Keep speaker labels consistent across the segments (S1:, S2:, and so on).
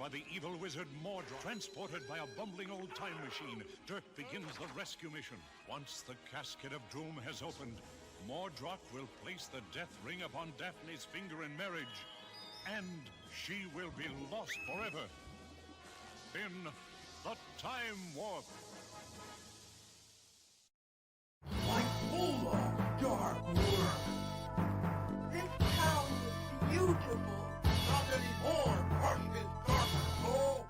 S1: by the evil wizard Mordroc. Transported by a bumbling old time machine, Dirk begins the rescue mission. Once the casket of doom has opened, Mordroc will place the death ring upon Daphne's finger in marriage, and she will be lost forever in the Time Warp.
S2: Like full of dark work. This town is beautiful. Not anymore, Martian dark soul.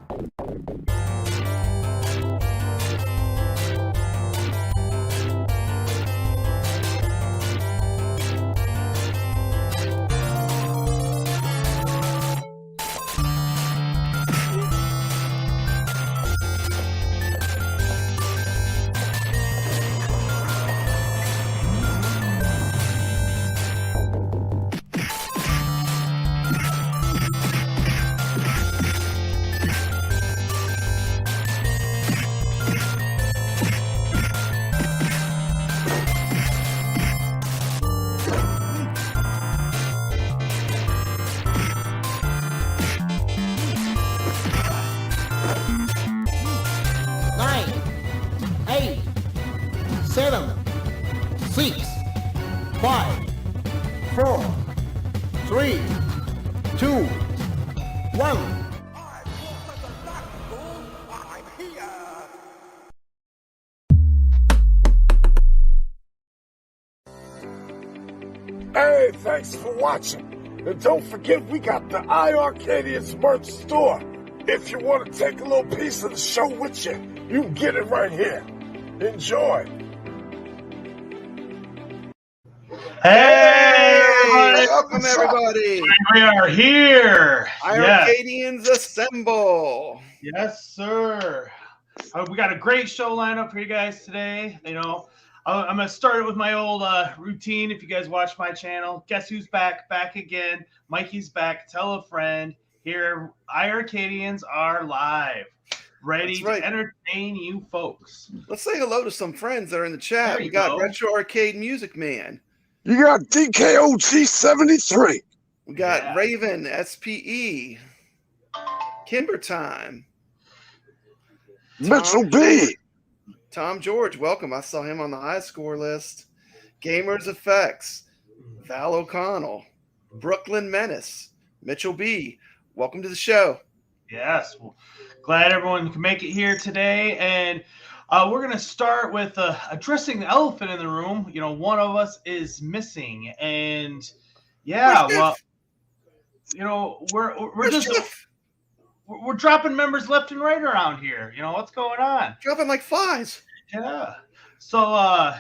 S3: Hey, thanks for watching. And don't forget, we got the iiRcadians merch store. If you want to take a little piece of the show with you, you can get it right here. Enjoy.
S4: Hey,
S5: welcome everybody.
S4: We are here.
S5: iiRcadians assemble.
S4: Yes, sir. We got a great show lineup for you guys today. You know, I'm going to start it with my old routine. If you guys watch my channel, guess who's back? Back again. Mikey's back. Tell a friend. Here, iiRcadians are live, ready to entertain you folks.
S5: Let's say hello to some friends that are in the chat. We got Retro Arcade Music Man.
S3: You got DKOG73.
S5: We got Raven SPE. Kimber Time.
S3: Mitchell B.
S5: Tom George, welcome. I saw him on the high score list. Gamers Effects. Val O'Connell. Brooklyn Menace. Mitchell B. Welcome to the show.
S4: Yes. Well, glad everyone can make it here today. And we're going to start with addressing the elephant in the room. You know, one of us is missing. And yeah, well, you know, we're just we're dropping members left and right around here. You know, what's going on?
S5: Dropping like flies.
S4: Yeah. So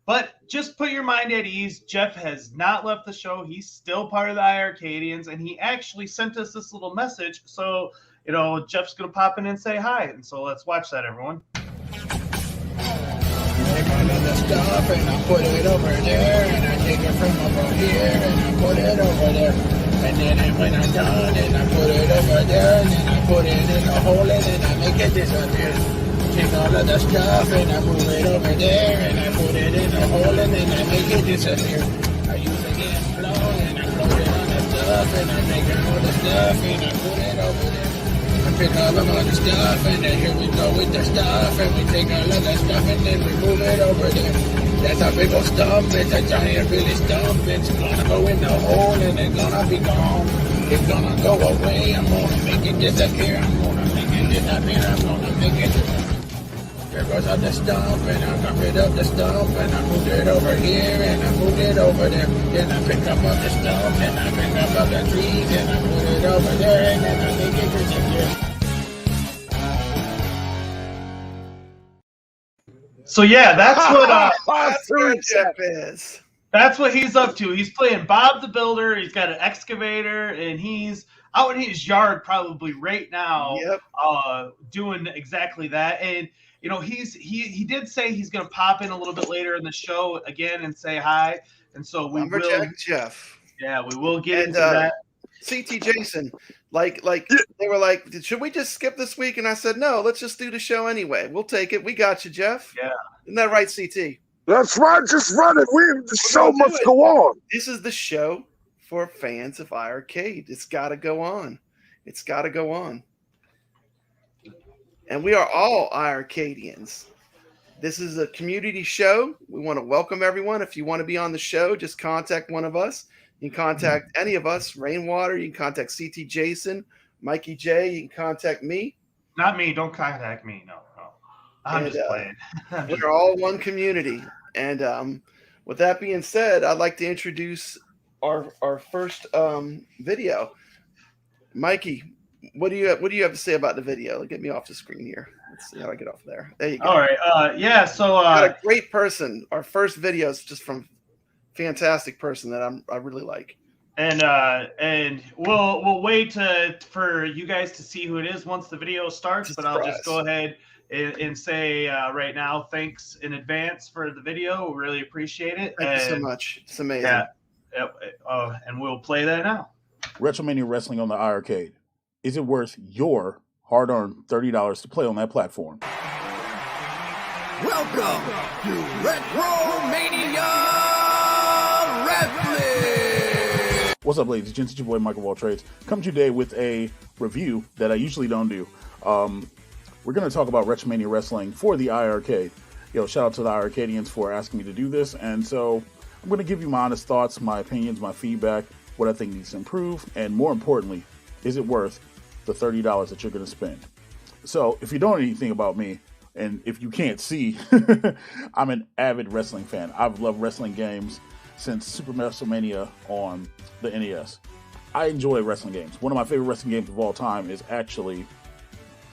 S4: but just put your mind at ease. Jeff has not left the show. He's still part of the iiRcadians, and he actually sent us this little message. So, you know, Jeff's going to pop in and say hi. And so let's watch that, everyone.
S6: Take all of the stuff and I put it over there, and I take it from over here and I put it over there. And then when I'm done, and I put it over there, and then I put it in a hole, and then I make it disappear. Take all of the stuff and I move it over there, and I put it in a hole, and then I make it disappear. I use a gas flow and I float it on the stuff, and I make all the stuff and I put it over there. I pick all of the stuff, and then here we go with the stuff, and we take all of the stuff and then we move it over there. That's a big old stump, it's a giant really stump. It's gonna go in the hole and it's gonna be gone. It's gonna go away, I'm gonna make it disappear. I'm gonna make it disappear, I'm gonna make it disappear. There goes up the stump, and I got rid of the stump, and I moved it over here, and I moved it over there. Then I pick up the stump, and I pick up the trees, and I put it over there, and then I make it disappear.
S4: So yeah, that's what
S5: Jeff is.
S4: That's what he's up to. He's playing Bob the Builder. He's got an excavator, and he's out in his yard probably right now, doing exactly that. And you know, he did say he's going to pop in a little bit later in the show again and say hi. And so we will,
S5: Jeff.
S4: Yeah, we will get into that.
S5: CT Jason, like they were like, should we just skip this week? And I said, no, let's just do the show anyway. We'll take it. We got you, Jeff.
S4: Yeah.
S5: Isn't that right, CT?
S3: That's right. Just run it. The show must go on.
S5: This is the show for fans of iiRcade. It's got to go on. It's got to go on. and we are all iiRcadians. This is a community show. We want to welcome everyone. If you want to be on the show, just contact one of us. You can contact any of us, Rainwater. You can contact CT Jason, Mikey J. You can contact me.
S4: Not me. Don't contact me. No. I'm just playing.
S5: We're all one community. And with that being said, I'd like to introduce our first video. Mikey, what do you have to say about the video? Get me off the screen here. Let's see how I get off there. There you go.
S4: All right. Yeah. So
S5: got a great person. Our first video is just from fantastic person that I really like.
S4: And we'll wait for you guys to see who it is once the video starts. But I'll just go ahead and say right now, thanks in advance for the video. We really appreciate it.
S5: Thank you so much. It's amazing.
S4: Yeah. And we'll play that now.
S7: RETROMANIA Wrestling on the iiRcade. Is it worth your hard-earned $30 to play on that platform?
S2: Welcome to RETROMANIA Wrestling!
S7: What's up, ladies and gents? It's your boy, Michael Wall Trades. Come today with a review that I usually don't do. We're going to talk about RETROMANIA Wrestling for the iiRcade. Shout out to the iiRcadians for asking me to do this. And so I'm going to give you my honest thoughts, my opinions, my feedback, what I think needs to improve, and more importantly, is it worth the $30 that you're going to spend? So if you don't know anything about me, and if you can't see, I'm an avid wrestling fan. I've loved wrestling games since Super WrestleMania on the NES. I enjoy wrestling games. One of my favorite wrestling games of all time is actually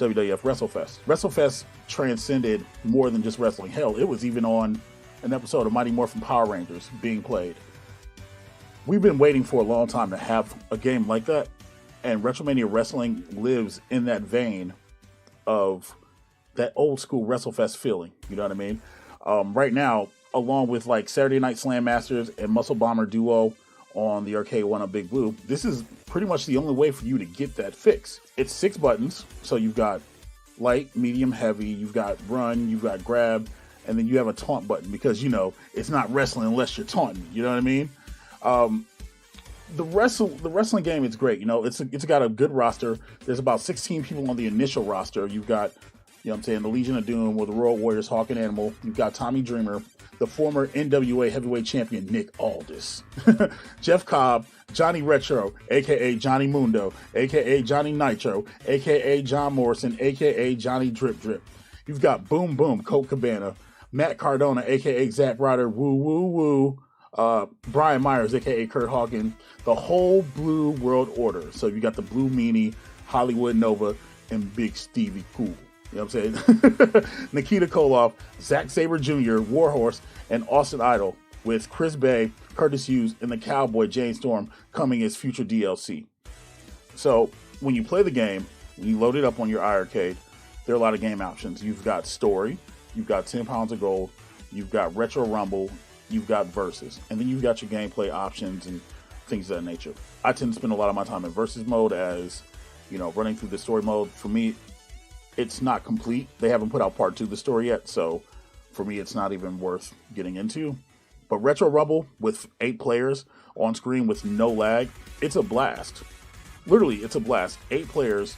S7: WWF WrestleFest. WrestleFest transcended more than just wrestling. Hell, it was even on an episode of Mighty Morphin Power Rangers being played. We've been waiting for a long time to have a game like that, and RETROMANIA Wrestling lives in that vein of that old school WrestleFest feeling. You know what I mean? Right now, along with like Saturday Night Slam Masters and Muscle Bomber Duo on the Arcade One on Big Blue, this is pretty much the only way for you to get that fix. It's 6 buttons, so you've got light, medium, heavy, you've got run, you've got grab, and then you have a taunt button because, it's not wrestling unless you're taunting. You know what I mean? The wrestling game is great. It's got a good roster. There's about 16 people on the initial roster. You've got, the Legion of Doom with the Royal Warriors, Hawk and Animal. You've got Tommy Dreamer, the former NWA heavyweight champion Nick Aldis, Jeff Cobb, Johnny Retro, aka Johnny Mundo, aka Johnny Nitro, aka John Morrison, aka Johnny Drip Drip. You've got Boom Boom, Colt Cabana, Matt Cardona, aka Zack Ryder, Woo Woo Woo, Brian Myers, aka Kurt Hawkins, the whole Blue World Order. So you got the Blue Meanie, Hollywood Nova, and Big Stevie Cool. You know what I'm saying? Nikita Koloff, Zack Sabre Jr., Warhorse, and Austin Idol, with Chris Bay, Curtis Hughes, and the Cowboy Jane Storm coming as future DLC. So when you play the game, when you load it up on your iiRcade, there are a lot of game options. You've got story, you've got 10 pounds of gold, you've got retro rumble, you've got versus, and then you've got your gameplay options and things of that nature. I tend to spend a lot of my time in versus mode as, running through the story mode. For me, it's not complete. They haven't put out part 2 of the story yet, so for me, it's not even worth getting into. But Retro Rumble with 8 players on screen with no lag, it's a blast. Literally, it's a blast. 8 players,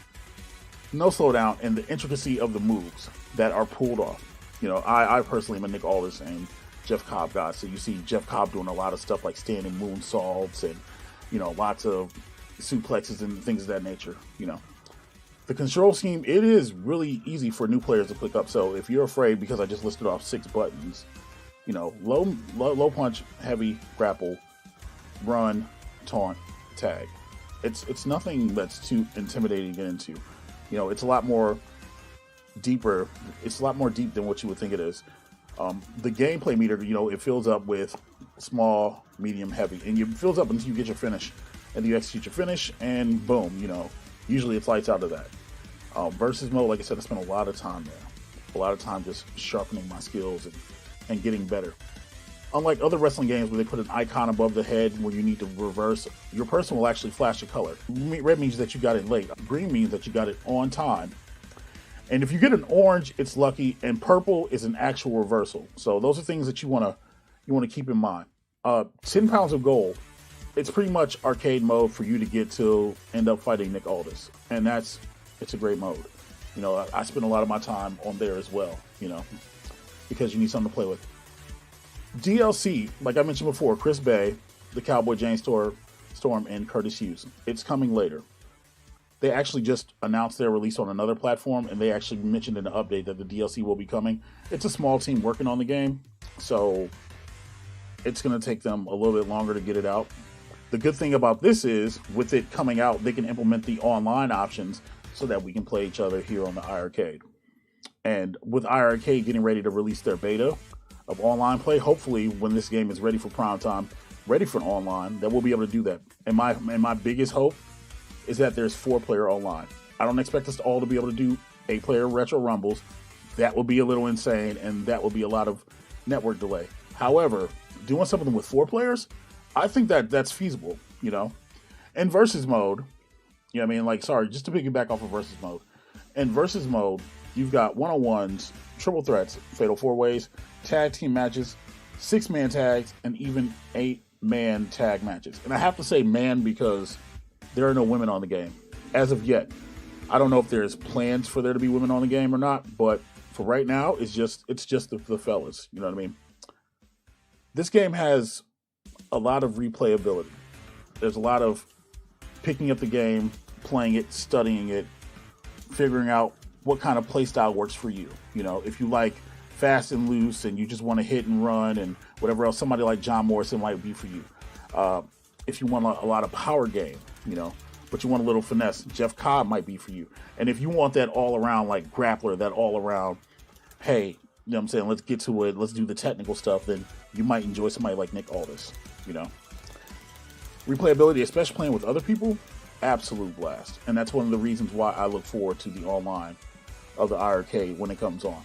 S7: no slowdown, and the intricacy of the moves that are pulled off. I personally am a Nick Aldis and Jeff Cobb guy, so you see Jeff Cobb doing a lot of stuff like standing moonsaults and, lots of suplexes and things of that nature, The control scheme, it is really easy for new players to pick up. So if you're afraid, because I just listed off 6 buttons, low punch, heavy, grapple, run, taunt, tag. It's nothing that's too intimidating to get into. It's a lot more deeper. It's a lot more deep than what you would think it is. The gameplay meter, it fills up with small, medium, heavy, and it fills up until you get your finish, and you execute your finish, and boom, usually it's lights out of that. Versus mode, like I said, I spent a lot of time there. A lot of time just sharpening my skills and getting better. Unlike other wrestling games where they put an icon above the head where you need to reverse, your person will actually flash a color. Red means that you got it late. Green means that you got it on time. And if you get an orange, it's lucky, and purple is an actual reversal. So those are things that you want to keep in mind. 10 pounds of gold. It's pretty much arcade mode for you to get to end up fighting Nick Aldis, and it's a great mode. You know, I spend a lot of my time on there as well, you know, because you need something to play with. DLC, like I mentioned before, Chris Bay, the Cowboy James Storm, and Curtis Hughes. It's coming later. They actually just announced their release on another platform, and they actually mentioned in the update that the DLC will be coming. It's a small team working on the game, so it's going to take them a little bit longer to get it out. The good thing about this is, with it coming out, they can implement the online options so that we can play each other here on the iiRcade. And with iiRcade getting ready to release their beta of online play, hopefully when this game is ready for prime time, ready for an online, that we'll be able to do that. And my biggest hope is that there's 4-player online. I don't expect us all to be able to do 8-player retro rumbles. That would be a little insane, and that would be a lot of network delay. However, doing something with 4 players, I think that that's feasible, you know. In versus mode, you know what I mean? Like, sorry, just to piggyback off of versus mode. In versus mode, you've got 1-on-1s, triple threats, fatal 4-ways, tag team matches, 6-man tags, and even 8-man tag matches. And I have to say man because there are no women on the game as of yet. I don't know if there's plans for there to be women on the game or not, but for right now, it's just the fellas. You know what I mean? This game has a lot of replayability. There's a lot of picking up the game, playing it, studying it, figuring out what kind of play style works for you. You know, if you like fast and loose and you just want to hit and run and whatever else, somebody like John Morrison might be for you. If you want a lot of power game, you know, but you want a little finesse, Jeff Cobb might be for you. And if you want that all-around, like, grappler, that all-around, hey, you know what I'm saying, let's get to it, let's do the technical stuff, then you might enjoy somebody like Nick Aldis, you know. Replayability, especially playing with other people, absolute blast. And that's one of the reasons why I look forward to the online of the iiRcade when it comes on.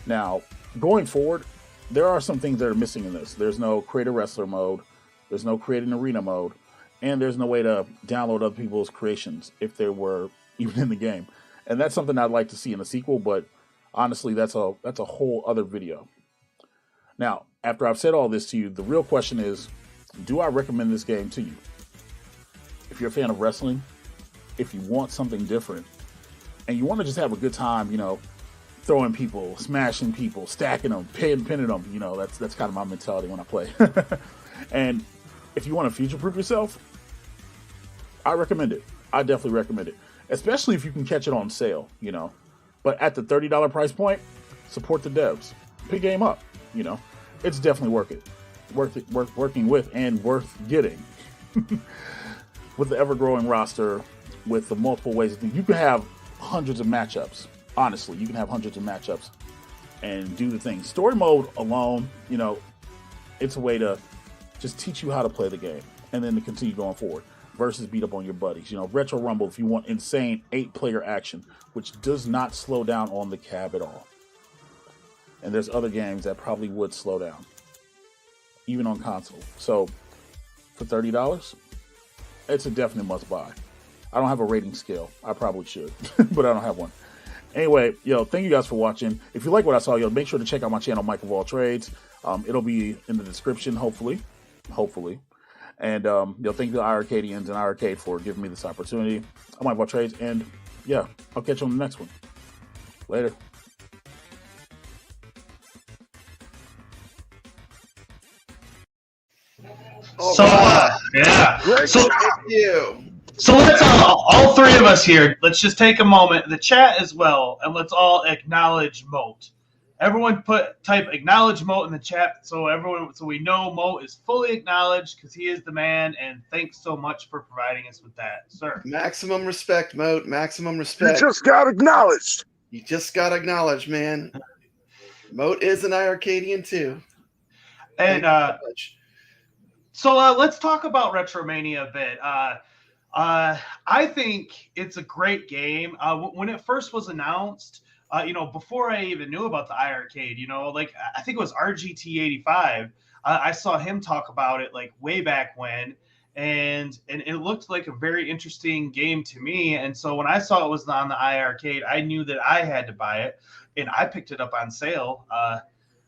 S7: Now, going forward, there are some things that are missing in this. There's no create a wrestler mode, there's no create an arena mode, and there's no way to download other people's creations if they were even in the game. And that's something I'd like to see in a sequel, but honestly, that's a whole other video. Now, after I've said all this to you, the real question is, do I recommend this game to you? If you're a fan of wrestling, if you want something different, and you want to just have a good time, you know, throwing people, smashing people, stacking them, pinning them, you know, that's kind of my mentality when I play. And if you want to future-proof yourself, I recommend it. I definitely recommend it, especially if you can catch it on sale, you know. But at the $30 price point, support the devs. Pick game up, you know. It's definitely worth working with and worth getting. With the ever-growing roster, with the multiple ways, you can have hundreds of matchups. Honestly, you can have hundreds of matchups and do the thing. Story mode alone, you know, it's a way to just teach you how to play the game and then to continue going forward versus beat up on your buddies. You know, Retro Rumble, if you want insane 8-player action, which does not slow down on the cab at all. And there's other games that probably would slow down, even on console. So for $30, it's a definite must buy. I don't have a rating scale. I probably should, but I don't have one. Anyway, thank you guys for watching. If you like what I saw, make sure to check out my channel, Mike of All Trades. It'll be in the description, hopefully. And, thank you to iiRcadians and iiRcade for giving me this opportunity. I'm Mike of All Trades, and yeah, I'll catch you on the next one. Later.
S4: Yeah.
S5: Thank you.
S4: So let's all three of us here, let's just take a moment, the chat as well, and let's all acknowledge MOAT. Everyone type acknowledge MOAT in the chat so we know MOAT is fully acknowledged because he is the man, and thanks so much for providing us with that, sir.
S5: Maximum respect, MOAT. Maximum respect.
S3: You just got acknowledged.
S5: You just got acknowledged, man. MOAT is an iiRcadian too.
S4: And so let's talk about Retromania a bit. I think it's a great game. When it first was announced, before I even knew about the iiRcade, I think it was RGT85. I saw him talk about it like way back when, and it looked like a very interesting game to me. And so when I saw it was on the iiRcade, I knew that I had to buy it, and I picked it up on sale.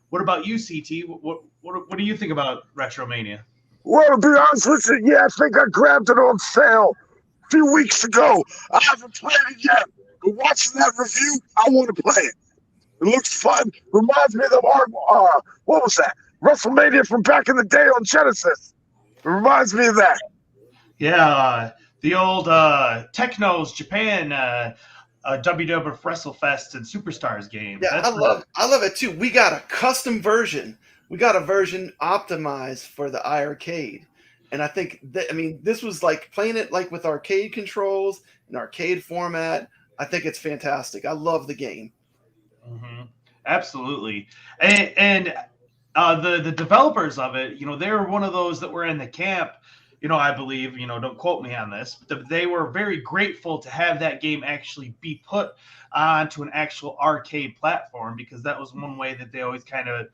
S4: What about you, CT? What do you think about Retromania?
S3: Well, to be honest with you, yeah, I think I grabbed it on sale a few weeks ago. I haven't played it yet, But watching that review, I want to play it. It looks fun. Reminds me of the what was that? WrestleMania from back in the day on Genesis. It reminds me of that.
S4: Yeah, the old Techno's Japan WWF WrestleFest and Superstars game.
S5: Yeah, I love it too. We got a custom version. We got a version optimized for the iiRcade. And I think this was like playing it like with arcade controls and arcade format. I think it's fantastic. I love the game.
S4: Mm-hmm. Absolutely. And the developers of it, they were one of those that were in the camp, I believe, don't quote me on this, but they were very grateful to have that game actually be put onto an actual arcade platform, because that was one way that they always kind of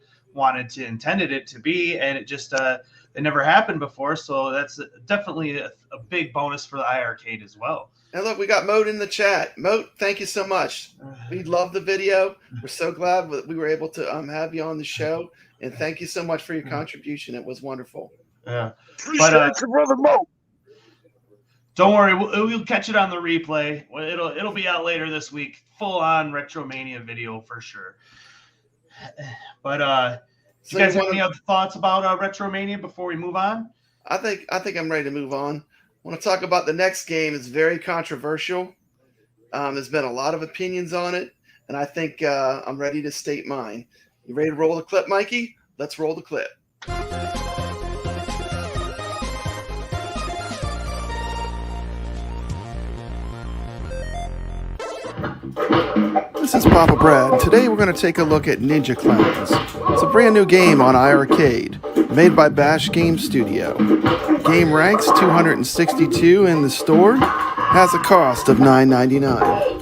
S4: intended it to be, and it just it never happened before. So that's definitely a big bonus for the iiRcade as well.
S5: And look, we got MOAT in the chat. MOAT, thank you so much. We love the video. We're so glad that we were able to have you on the show, and thank you so much for your contribution. It was wonderful.
S4: Yeah,
S3: appreciate you, brother MOAT.
S4: Don't worry, we'll catch it on the replay. It'll be out later this week. Full on Retromania video for sure. But you guys have any other thoughts about Retromania before we move on?
S5: I think I'm ready to move on. I want to talk about the next game. It's very controversial. There's been a lot of opinions on it, and I think I'm ready to state mine. You ready to roll the clip, Mikey? Let's roll the clip. This is Papa Brad. Today we're going to take a look at Ninja Clowns. It's a brand new game on iiRcade, made by Bash Game Studio. Game ranks 262 in the store, has a cost of $9.99.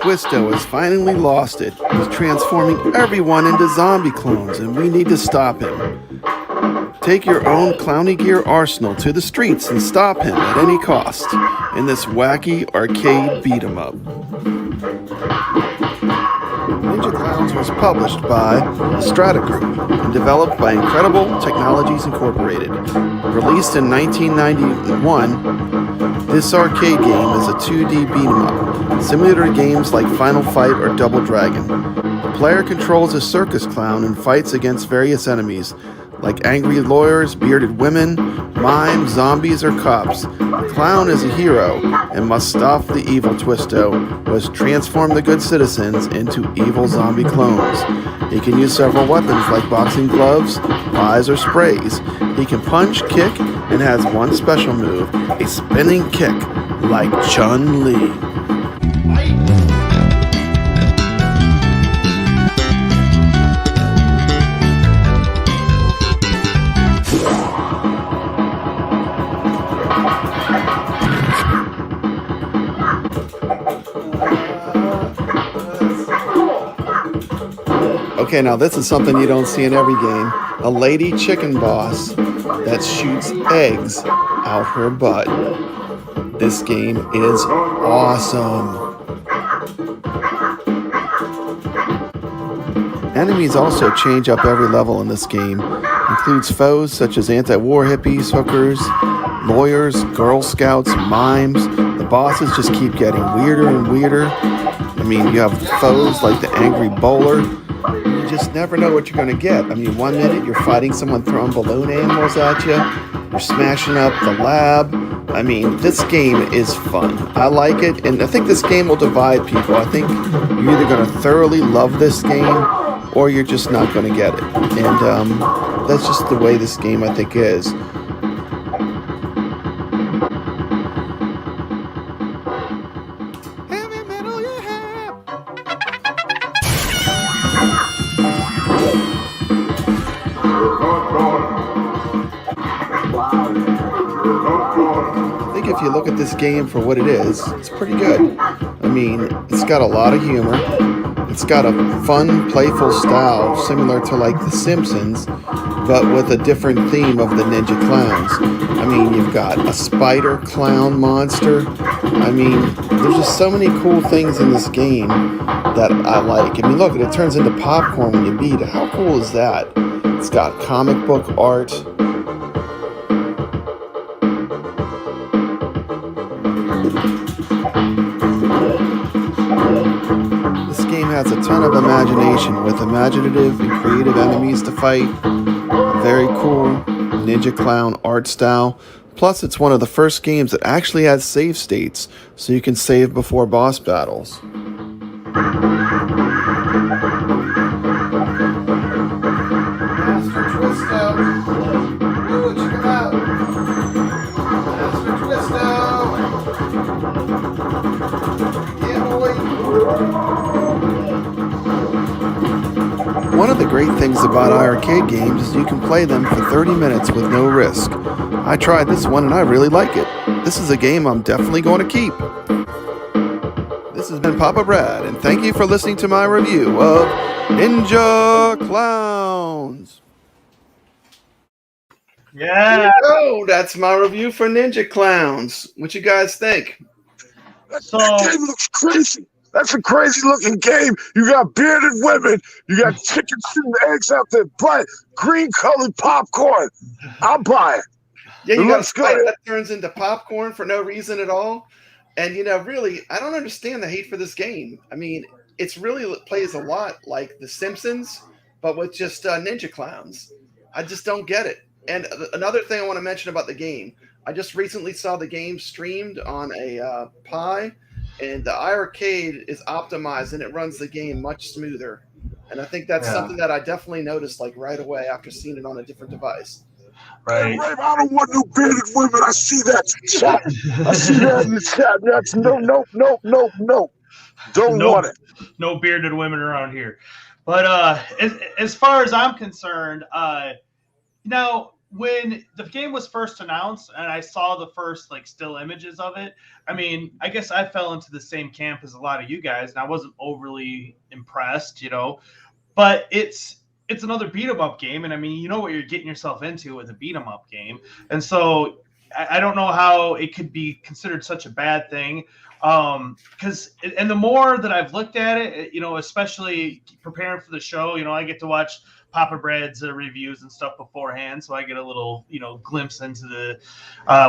S5: Twisto has finally lost it. He's transforming everyone into zombie clones, and we need to stop him. Take your own Clowny Gear arsenal to the streets and stop him at any cost in this wacky arcade beat-em-up. Ninja Clowns was published by the Strata Group and developed by Incredible Technologies Incorporated. Released in 1991, this arcade game is a 2D beat-em-up, similar to games like Final Fight or Double Dragon. The player controls a circus clown and fights against various enemies, like angry lawyers, bearded women, mimes, zombies, or cops. The clown is a hero and must stop the evil Twisto, who has transformed the good citizens into evil zombie clones. He can use several weapons like boxing gloves, pies, or sprays. He can punch, kick, and has one special move, a spinning kick like Chun-Li. Okay, now this is something you don't see in every game. A lady chicken boss that shoots eggs out her butt. This game is awesome. Enemies also change up every level in this game. Includes foes such as anti-war hippies, hookers, lawyers, Girl Scouts, mimes. The bosses just keep getting weirder and weirder. I mean, you have foes like the angry bowler. You just never know what you're going to get. I mean, 1 minute you're fighting someone throwing balloon animals at you. You're smashing up the lab. I mean, this game is fun. I like it, and I think this game will divide people. I think you're either going to thoroughly love this game, or you're just not going to get it. And that's just the way this game, I think, is. If you look at this game for what it is, it's pretty good. I mean, it's got a lot of humor. It's got a fun, playful style similar to like The Simpsons, but with a different theme of the Ninja Clowns. I mean, you've got a spider clown monster. I mean, there's just so many cool things in this game that I like. I mean, look, it turns into popcorn when you beat it. How cool is that? It's got comic book art. This game has a ton of imagination with imaginative and creative enemies to fight, a very cool Ninja Clown art style, plus it's one of the first games that actually has save states, so you can save before boss battles. Master Twisto! Woo, check him out! Master Twisto! Yeah, boy! One of the great things about iiRcade games is you can play them for 30 minutes with no risk. I tried this one and I really like it. This is a game I'm definitely going to keep. This has been Papa Brad, and thank you for listening to my review of Ninja Clowns.
S4: Yeah.
S5: Oh, that's my review for Ninja Clowns. What you guys think?
S3: That game looks crazy. That's a crazy looking game. You got bearded women. You got chickens shooting eggs out their butt. Green colored popcorn. I'll buy it.
S5: Yeah, you
S3: It
S5: got a
S3: looks
S5: fight
S3: good.
S5: that turns into popcorn for no reason at all. And, really, I don't understand the hate for this game. I mean, it's really plays a lot like The Simpsons, but with just Ninja Clowns. I just don't get it. And another thing I want to mention about the game, I just recently saw the game streamed on a Pi, and the iiRcade is optimized and it runs the game much smoother. And I think that's something that I definitely noticed right away after seeing it on a different device.
S4: Right.
S3: Hey, Rafe, I don't want no bearded women. I see that chat. I see that in the chat. That's no. Don't want it.
S4: No bearded women around here. But as far as I'm concerned, when the game was first announced and I saw the first still images of it, I mean, I guess I fell into the same camp as a lot of you guys, and I wasn't overly impressed, but it's another beat 'em up game, and I mean, you know what you're getting yourself into with a beat 'em up game, and so I don't know how it could be considered such a bad thing. Because the more that I've looked at it, especially preparing for the show, I get to watch Papa Brad's reviews and stuff beforehand, so I get a little, glimpse into the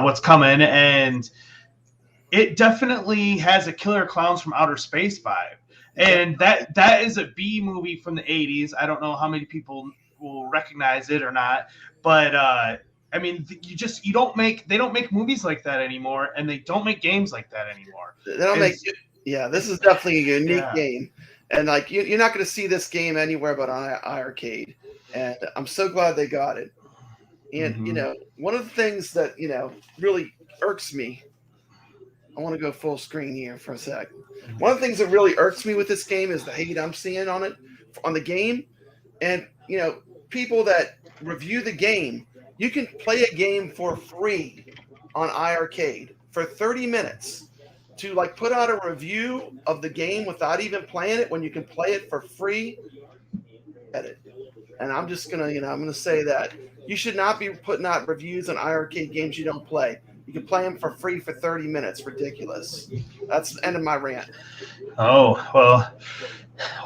S4: what's coming, and it definitely has a Killer Clowns from Outer Space vibe, and that is a B movie from the 80s. I don't know how many people will recognize it or not, but I mean, they don't make movies like that anymore, and they don't make games like that anymore.
S5: They don't make. Yeah, this is definitely a unique game, and you're not going to see this game anywhere but on iiRcade, and I'm so glad they got it. And one of the things that really irks me. I want to go full screen here for a sec. One of the things that really irks me with this game is the hate I'm seeing on the game, and people that review the game. You can play a game for free on iiRcade for 30 minutes to put out a review of the game without even playing it when you can play it for free. And I'm just gonna, I'm gonna say that you should not be putting out reviews on iiRcade games you don't play. You can play them for free for 30 minutes. Ridiculous. That's the end of my rant.
S4: Oh, well,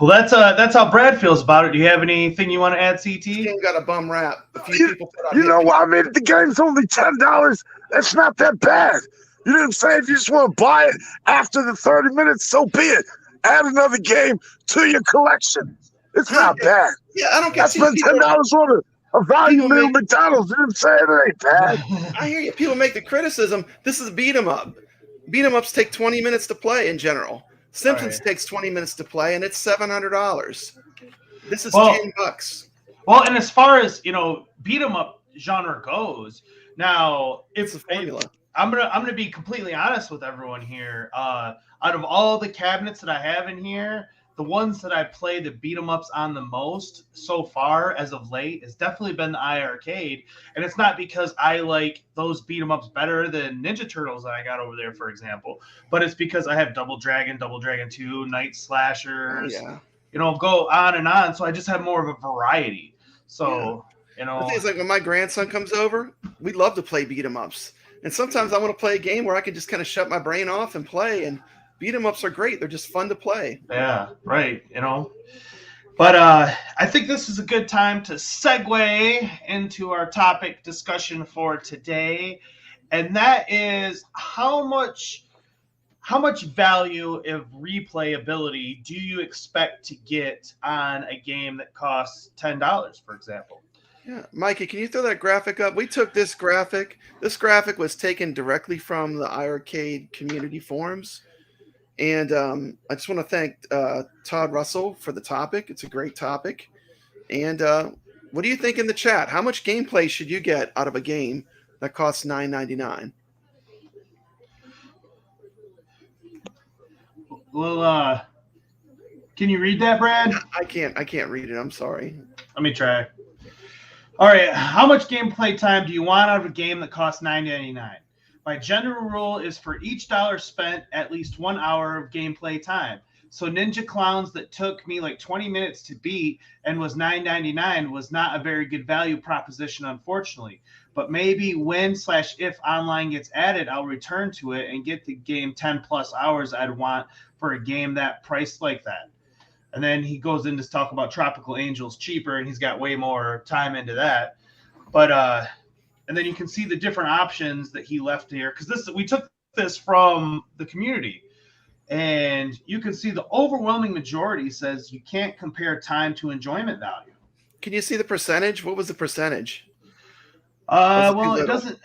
S4: that's how Brad feels about it. Do you have anything you want to add, CT?
S5: This game got a bum rap. A few people put out
S3: You know what? I mean, if the game's only $10, that's not that bad. You know what I'm saying? If you just want to buy it after the 30 minutes, so be it. Add another game to your collection. It's not bad.
S5: Yeah, I don't get.
S3: I spent $10 on a value meal McDonald's. You know what I'm saying? It ain't bad.
S5: I hear you. People make the criticism. This is a beat 'em up. Beat 'em ups take 20 minutes to play in general. Simpsons takes 20 minutes to play, and it's $700. This is $10.
S4: Well, and as far as beat 'em up genre goes, now
S5: it's a formula.
S4: I'm gonna be completely honest with everyone here. Out of all the cabinets that I have in here, the ones that I play the beat 'em ups on the most so far as of late has definitely been the iiRcade, and it's not because I like those beat 'em ups better than Ninja Turtles that I got over there, for example, but it's because I have Double Dragon 2, Night Slashers, go on and on. So I just have more of a variety. So the
S5: thing is, when my grandson comes over, we love to play beat 'em ups, and sometimes I want to play a game where I can just kind of shut my brain off and play. And beat 'em ups are great. They're just fun to play.
S4: Yeah, right. But I think this is a good time to segue into our topic discussion for today. And that is how much how much value of replayability do you expect to get on a game that costs $10, for example?
S5: Yeah, Mikey, can you throw that graphic up? We took this graphic. This graphic was taken directly from the iiRcade community forums. And I just want to thank Todd Russell for the topic. It's a great topic. And what do you think in the chat? How much gameplay should you get out of a game that costs $9.99?
S4: Well, can you read that, Brad?
S5: I can't read it. I'm sorry.
S4: Let me try. All right. How much gameplay time do you want out of a game that costs $9.99? My general rule is for each dollar spent, at least 1 hour of gameplay time. So Ninja Clowns that took me like 20 minutes to beat and was $9.99 was not a very good value proposition, unfortunately. But maybe when/if online gets added, I'll return to it and get the game 10 plus hours I'd want for a game that priced like that. And then he goes in to talk about Tropical Angels cheaper, and he's got way more time into that. But and then you can see the different options that he left here, because we took this from the community, and you can see the overwhelming majority says you can't compare time to enjoyment value.
S5: Can you see the percentage? What was the percentage?
S4: Well, it doesn't.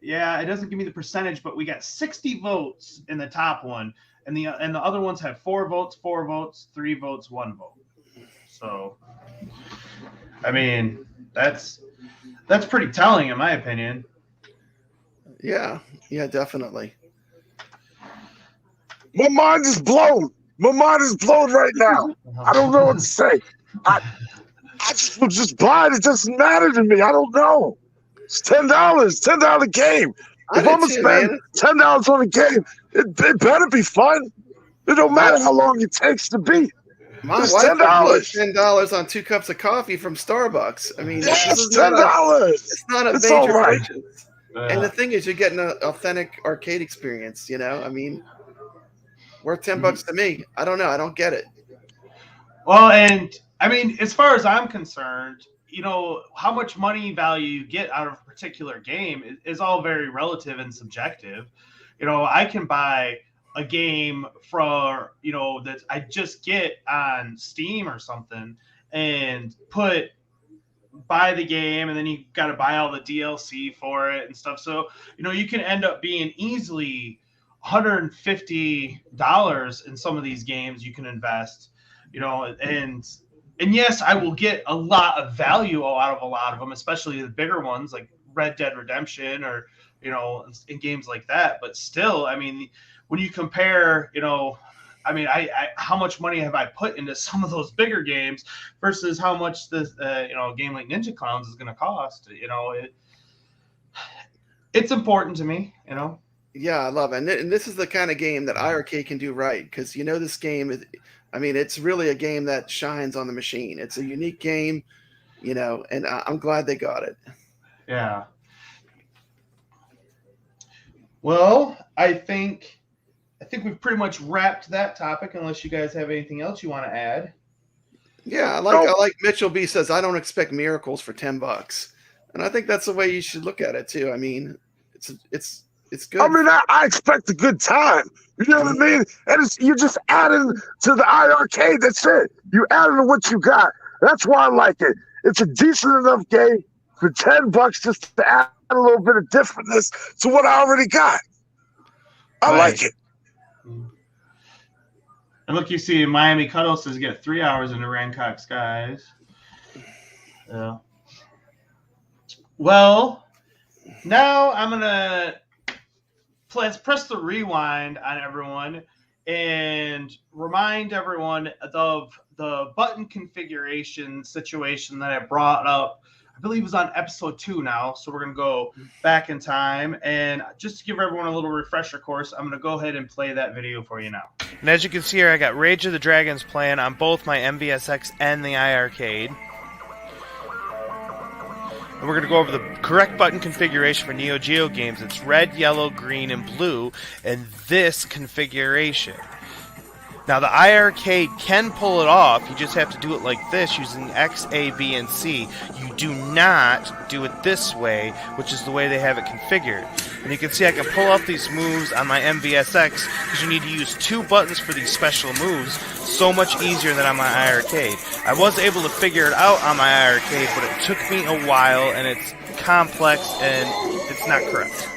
S4: Yeah, it doesn't give me the percentage, but we got 60 votes in the top one, and the other ones had 4 votes, 3 votes, 1 vote. So, I mean, that's pretty telling in my opinion.
S5: Yeah, definitely.
S3: My mind is blown. My mind is blown right now. I don't know what to say. I just will just buy it. It doesn't matter to me. I don't know. It's $10. $10 game. If I'm gonna spend $10 on a game, it better be fun. It don't matter how long it takes to beat.
S5: My
S3: it's
S5: wife
S3: $10.
S5: $10 on 2 cups of coffee from Starbucks. I mean,
S3: it's $10.
S5: It's not a
S3: It's
S5: major
S3: all right.
S5: purchase. And the thing is, you're getting an authentic arcade experience. You know, I mean, worth $10 to me. I don't know. I don't get it.
S4: Well, and I mean, as far as I'm concerned, you know, how much money value you get out of a particular game is all very relative and subjective. You know, I can buy a game for, you know, that I just get on Steam or something and buy the game, and then you got to buy all the DLC for it and stuff. So, you know, you can end up being easily $150 in some of these games you can invest, you know, and yes, I will get a lot of value out of a lot of them, especially the bigger ones like Red Dead Redemption or, you know, in games like that. But still, I mean, when you compare, you know, I mean, I how much money have I put into some of those bigger games versus how much this, you know, a game like Ninja Clowns is going to cost? You know, it's important to me, you know.
S5: Yeah, I love it. And this is the kind of game that iiRcade can do right, because, you know, this game, I mean, it's really a game that shines on the machine. It's a unique game, you know, and I'm glad they got it.
S4: Yeah. Well, I think we've pretty much wrapped that topic, unless you guys have anything else you want to add.
S5: Yeah, I like Mitchell B says, I don't expect miracles for $10. And I think that's the way you should look at it too. I mean, it's good.
S3: I mean, I expect a good time. You know what I mean? And you're just adding to the iiRcade. That's it. You adding to what you got. That's why I like it. It's a decent enough game for $10 just to add a little bit of differentness to what I already got. I like it.
S4: And look, you see, Miami Cuddle says get 3 hours into Rancock Skies. Yeah. Well, now I'm gonna press the rewind on everyone and remind everyone of the button configuration situation that I brought up. I believe it was on episode 2 now, so we're going to go back in time. And just to give everyone a little refresher course, I'm going to go ahead and play that video for you now.
S8: And as you can see here, I got Rage of the Dragons playing on both my MVSX and the iiRcade. And we're going to go over the correct button configuration for Neo Geo games. It's red, yellow, green, and blue in this configuration. Now the iiRcade can pull it off, you just have to do it like this using X, A, B, and C. You do not do it this way, which is the way they have it configured. And you can see I can pull off these moves on my MVSX because you need to use 2 buttons for these special moves, so much easier than on my iiRcade. I was able to figure it out on my iiRcade, but it took me a while, and it's complex, and it's not correct.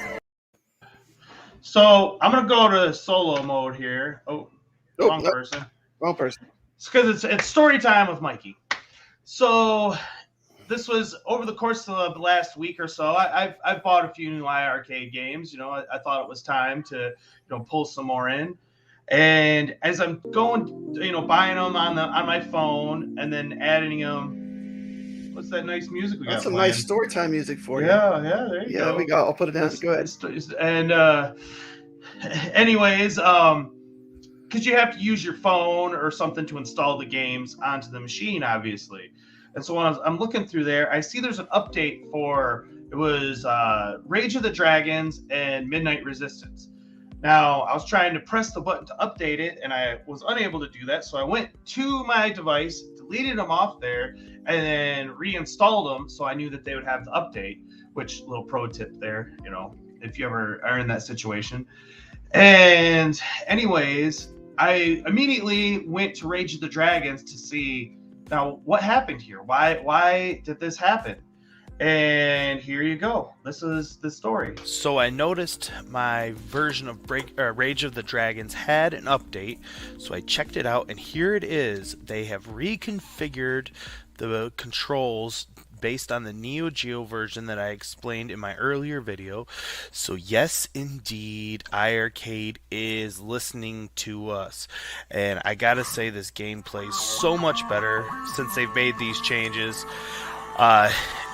S4: So I'm going to go to solo mode here. Wrong person.
S5: Wrong person.
S4: It's because it's story time with Mikey. So this was over the course of the last week or so. I've bought a few new iiRcade games. I thought it was time to pull some more in. And as I'm going, buying them on my phone and then adding them. What's that nice music we got?
S5: That's some
S4: playing?
S5: nice story time music for you.
S4: Yeah, there you go.
S5: There we go. I'll put it down. Go ahead.
S4: And anyways, because you have to use your phone or something to install the games onto the machine, obviously. And so when I'm looking through there, I see there's an update for, it was Rage of the Dragons and Midnight Resistance. Now, I was trying to press the button to update it, and I was unable to do that. So I went to my device, deleted them off there, and then reinstalled them so I knew that they would have the update, which, little pro tip there, if you ever are in that situation. And anyways, I immediately went to Rage of the Dragons to see, now, what happened here? Why did this happen? And here you go. This is the story.
S8: So I noticed my version of Rage of the Dragons had an update, so I checked it out, and here it is. They have reconfigured the controls based on the Neo Geo version that I explained in my earlier video. So yes, indeed, iiRcade is listening to us. And I gotta say, this game plays so much better since they've made these changes.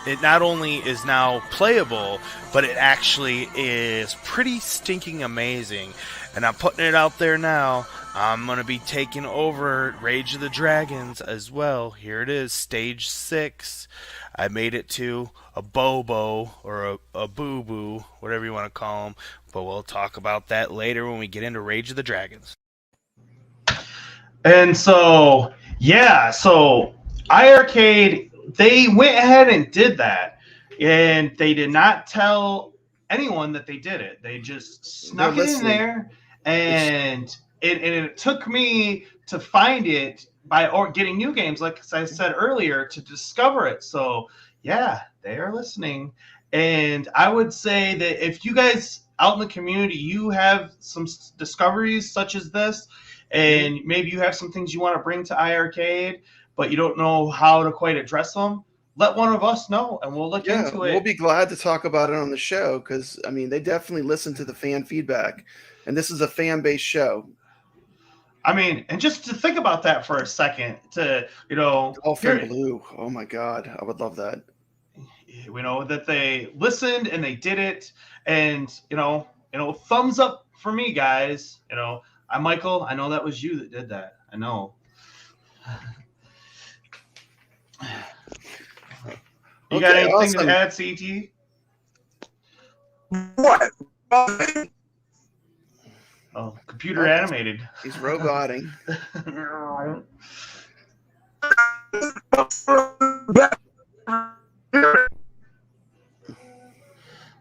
S8: It not only is now playable, but it actually is pretty stinking amazing. And I'm putting it out there now. I'm going to be taking over Rage of the Dragons as well. Here it is, Stage 6. I made it to a Bobo, or a Boo-Boo, whatever you want to call them. But we'll talk about that later when we get into Rage of the Dragons.
S4: And so, yeah, so iiRcade, they went ahead and did that. And they did not tell anyone that they did it. They just snuck it in there. And it took me to find it by getting new games, like I said earlier, to discover it. So yeah, they are listening. And I would say that if you guys out in the community, you have some discoveries such as this, and maybe you have some things you want to bring to iiRcade, but you don't know how to quite address them, let one of us know, and we'll look into it.
S5: We'll be glad to talk about it on the show, because I mean, they definitely listen to the fan feedback, and this is a fan-based show.
S4: I mean, and just to think about that for a second,
S5: Dolphin Blue. Oh my God, I would love that.
S4: We know that they listened and they did it, and thumbs up for me, guys. I'm Michael. I know that was you that did that. I know. You got anything to add, CT?
S3: What?
S4: Oh, computer animated.
S5: He's roboting.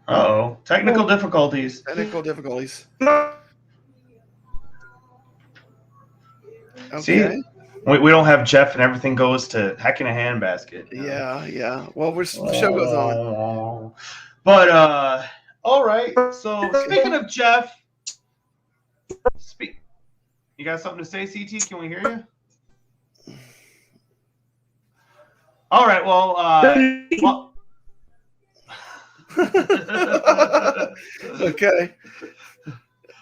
S4: Uh-oh. Technical difficulties.
S5: Technical difficulties. Okay.
S4: See? We don't have Jeff, and everything goes to heck in a handbasket.
S5: Yeah. Well, the show goes on.
S4: But, all right. So, speaking of Jeff, you got something to say, CT? Can we hear you? All right. Well,
S5: Okay.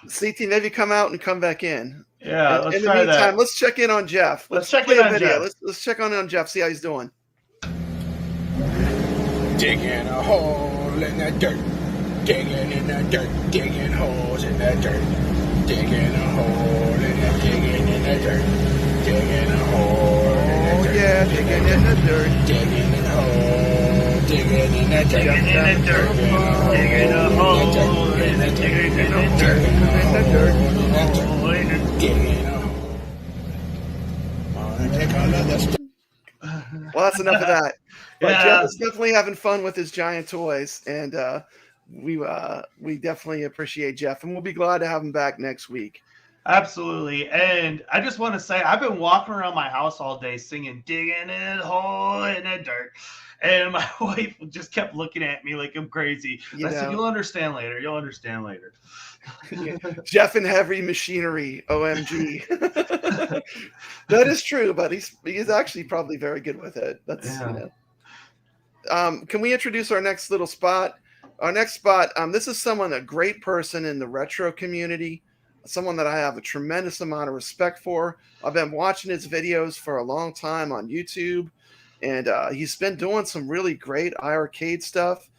S5: CT, maybe come out and come back in.
S4: Yeah, let's
S5: in the
S4: try
S5: meantime,
S4: that.
S5: let's check in on Jeff.
S4: Let's check in on Jeff.
S5: Let's check on Jeff, see how he's doing.
S6: Digging a hole in the dirt. Digging in the dirt. Digging holes in the dirt. Digging a hole in the digging in the dirt. Digging a hole in the dirt.
S5: Yeah, digging in the dirt.
S6: Digging in a hole. Digging in the dirt.
S4: Digging in the dirt. Digging a hole in the dirt.
S6: Digging a hole in the dirt. Digging a hole. I take all of the stuff.
S5: Well, that's enough of that. But
S4: Yeah.
S5: Jeff is definitely having fun with his giant toys, and we definitely appreciate Jeff, and we'll be glad to have him back next week.
S4: Absolutely. And I just want to say, I've been walking around my house all day singing, digging in a hole in the dirt. And my wife just kept looking at me like I'm crazy. I said, you'll understand later. You'll understand later.
S5: Jeff and heavy machinery, OMG. That is true, but he's actually probably very good with it. That's can we introduce our next little spot? Our next spot, this is a great person in the retro community, someone that I have a tremendous amount of respect for. I've been watching his videos for a long time on YouTube, and he's been doing some really great iiRcade stuff.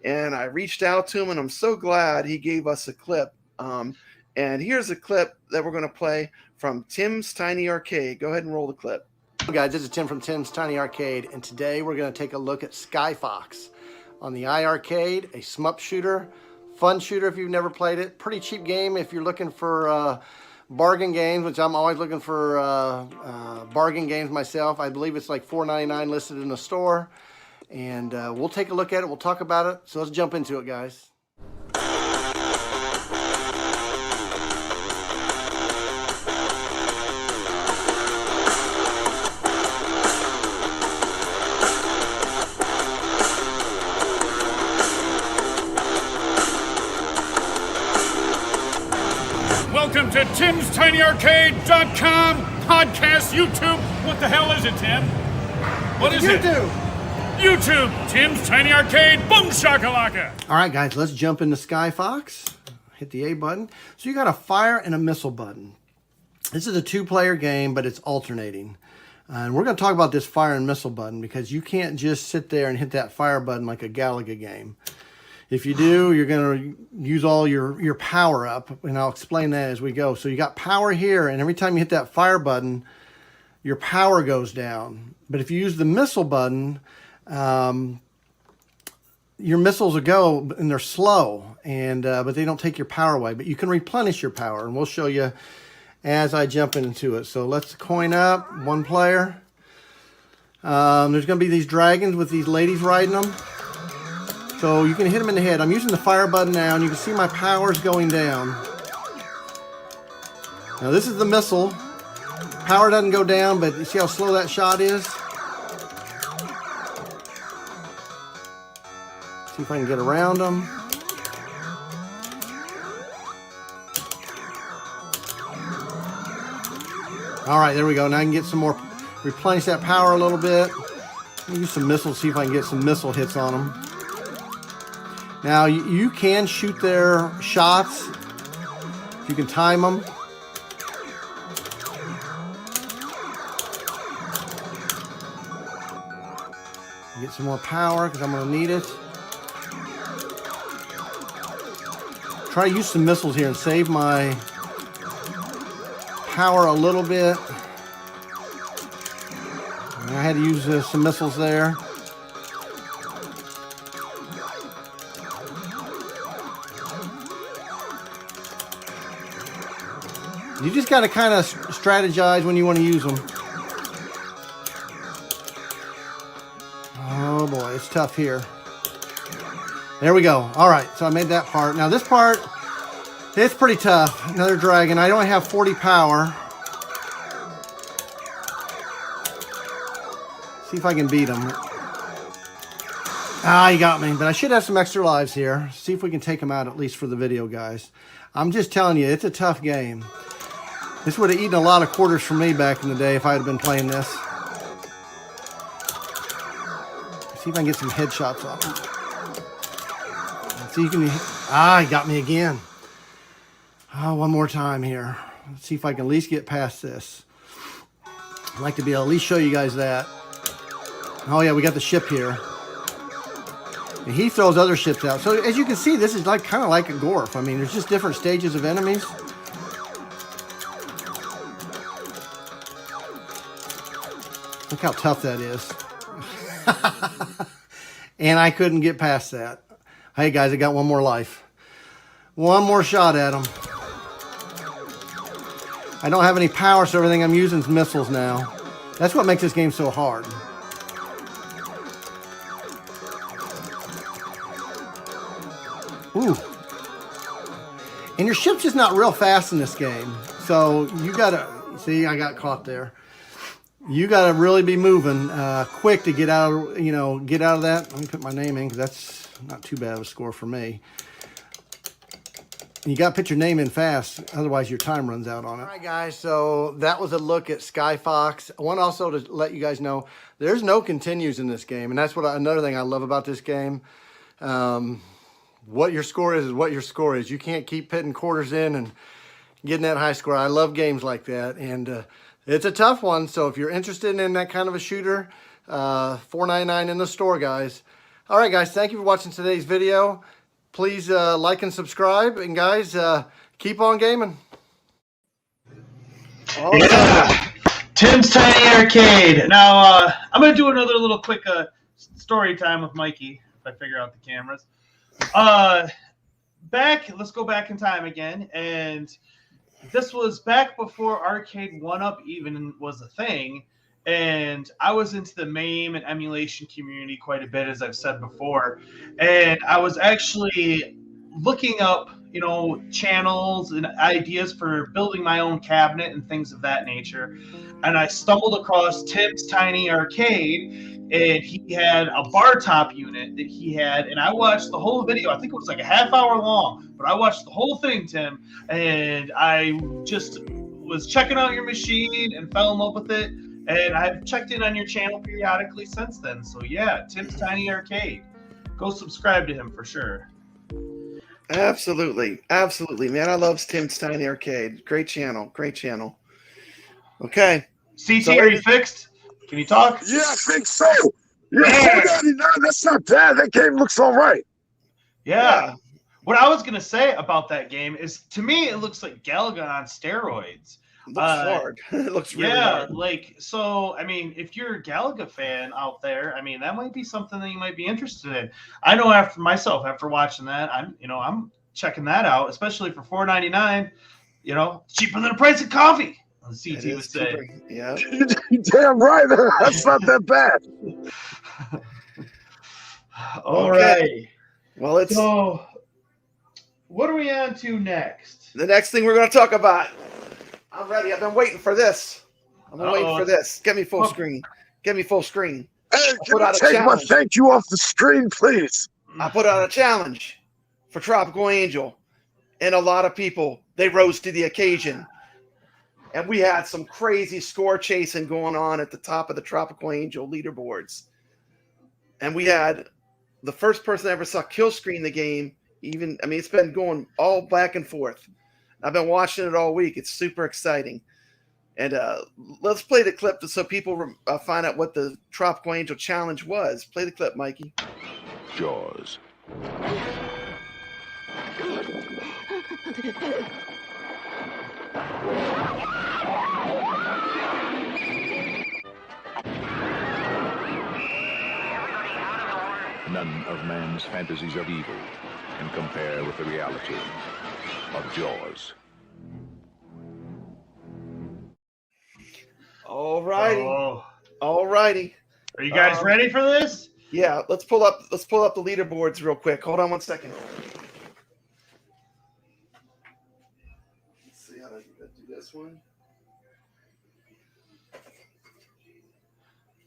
S5: And I reached out to him, and I'm so glad he gave us a clip. And here's a clip that we're going to play from Tim's Tiny Arcade. Go ahead and roll the clip.
S9: Hey guys, this is Tim from Tim's Tiny Arcade, and today we're going to take a look at Skyfox on the iiRcade, a shmup shooter, fun shooter if you've never played it. Pretty cheap game if you're looking for bargain games, which I'm always looking for bargain games myself. I believe it's like $4.99 listed in the store, and we'll take a look at it. We'll talk about it. So let's jump into it, guys.
S1: Welcome to Tim'sTinyArcade.com podcast YouTube. What the hell is it, Tim? What is it? YouTube. Tim's Tiny Arcade. Boom shakalaka.
S9: All right, guys, let's jump into Skyfox. Hit the A button. So you got a fire and a missile button. This is a two-player game, but it's alternating. And we're going to talk about this fire and missile button because you can't just sit there and hit that fire button like a Galaga game. If you do, you're going to use all your power up, and I'll explain that as we go. So you got power here, and every time you hit that fire button, your power goes down. But if you use the missile button, your missiles will go, and they're slow, and but they don't take your power away. But you can replenish your power, and we'll show you as I jump into it. So let's coin up, one player. There's going to be these dragons with these ladies riding them. So you can hit them in the head. I'm using the fire button now, and you can see my power's going down. Now this is the missile. Power doesn't go down, but you see how slow that shot is? See if I can get around them. All right, there we go. Now I can get some more, replenish that power a little bit. Use some missiles, see if I can get some missile hits on them. Now, you can shoot their shots if you can time them. Get some more power because I'm going to need it. Try to use some missiles here and save my power a little bit. I had to use some missiles there. You just got to kind of strategize when you want to use them. Oh boy, it's tough here. There we go. All right, so I made that part. Now this part, it's pretty tough. Another dragon. I only have 40 power. See if I can beat him. Ah, he got me, but I should have some extra lives here. See if we can take him out at least for the video, guys. I'm just telling you, it's a tough game. This would have eaten a lot of quarters from me back in the day if I had been playing this. Let's see if I can get some headshots on him. Let's see if you can. Ah, he got me again. Oh, one more time here. Let's see if I can at least get past this. I'd like to be able to at least show you guys that. Oh yeah, we got the ship here. And he throws other ships out. So as you can see, this is like kind of like a Gorf. I mean, there's just different stages of enemies. Look how tough that is. And I couldn't get past that. Hey guys, I got one more life. One more shot at him. I don't have any power, so everything I'm using is missiles now. That's what makes this game so hard. Ooh. And your ship's just not real fast in this game. So you gotta, see, I got caught there. You gotta really be moving quick to get out of, get out of that. Let me put my name in because that's not too bad of a score for me. You gotta put your name in fast, otherwise your time runs out on it. All right, guys, so that was a look at Sky Fox. I want also to let you guys know, there's no continues in this game, and that's another thing I love about this game. What your score is what your score is. You can't keep putting quarters in and getting that high score. I love games like that, and it's a tough one, so if you're interested in that kind of a shooter, $4.99 in the store, guys. All right, guys, thank you for watching today's video. Please like and subscribe, and guys, keep on gaming.
S4: Yeah. Tim's Tiny Arcade. Now, I'm going to do another little quick story time with Mikey, if I figure out the cameras. Let's go back in time again, and this was back before Arcade 1-Up even was a thing, and I was into the MAME and emulation community quite a bit, as I've said before, and I was actually looking up, channels and ideas for building my own cabinet and things of that nature, and I stumbled across Tim's Tiny Arcade, and he had a bar top unit that he had, and I watched the whole video. I think it was like a half hour long, but I watched the whole thing, Tim, and I just was checking out your machine and fell in love with it, and I've checked in on your channel periodically since then. So yeah, Tim's Tiny Arcade. Go subscribe to him for sure.
S5: Absolutely. Absolutely, man. I love Tim's Tiny Arcade. Great channel. Great channel. Okay.
S4: CT, so, are you fixed? Can you talk?
S3: Yeah, I think so. Yeah, 499, that's not bad. That game looks all right.
S4: Yeah. What I was going to say about that game is, to me, it looks like Galaga on steroids.
S5: It looks hard. It looks really hard.
S4: I mean, if you're a Galaga fan out there, I mean, that might be something that you might be interested in. I know after watching that, I'm checking that out, especially for $4.99, cheaper than the price of coffee. The CT would say.
S5: Yeah.
S3: Damn right. That's not that bad.
S4: All right.
S5: Well,
S4: so what are we on to next?
S5: The next thing we're going to talk about. I'm ready. I've been waiting for this. I've been waiting for this. Get me full screen. Get me full screen.
S3: Hey, can you take my thank you off the screen, please?
S5: I put out a challenge for Tropical Angel, and a lot of people, they rose to the occasion. And we had some crazy score chasing going on at the top of the Tropical Angel leaderboards. And we had the first person I ever saw kill screen the game. It's been going all back and forth. I've been watching it all week. It's super exciting. And let's play the clip so people find out what the Tropical Angel challenge was. Play the clip, Mikey.
S1: Jaws. None of man's fantasies of evil can compare with the reality of Jaws.
S5: All righty.
S4: Oh.
S5: All righty.
S4: Are you guys ready for this?
S5: Yeah, let's pull up the leaderboards real quick. Hold on one second. Let's see how to do this one.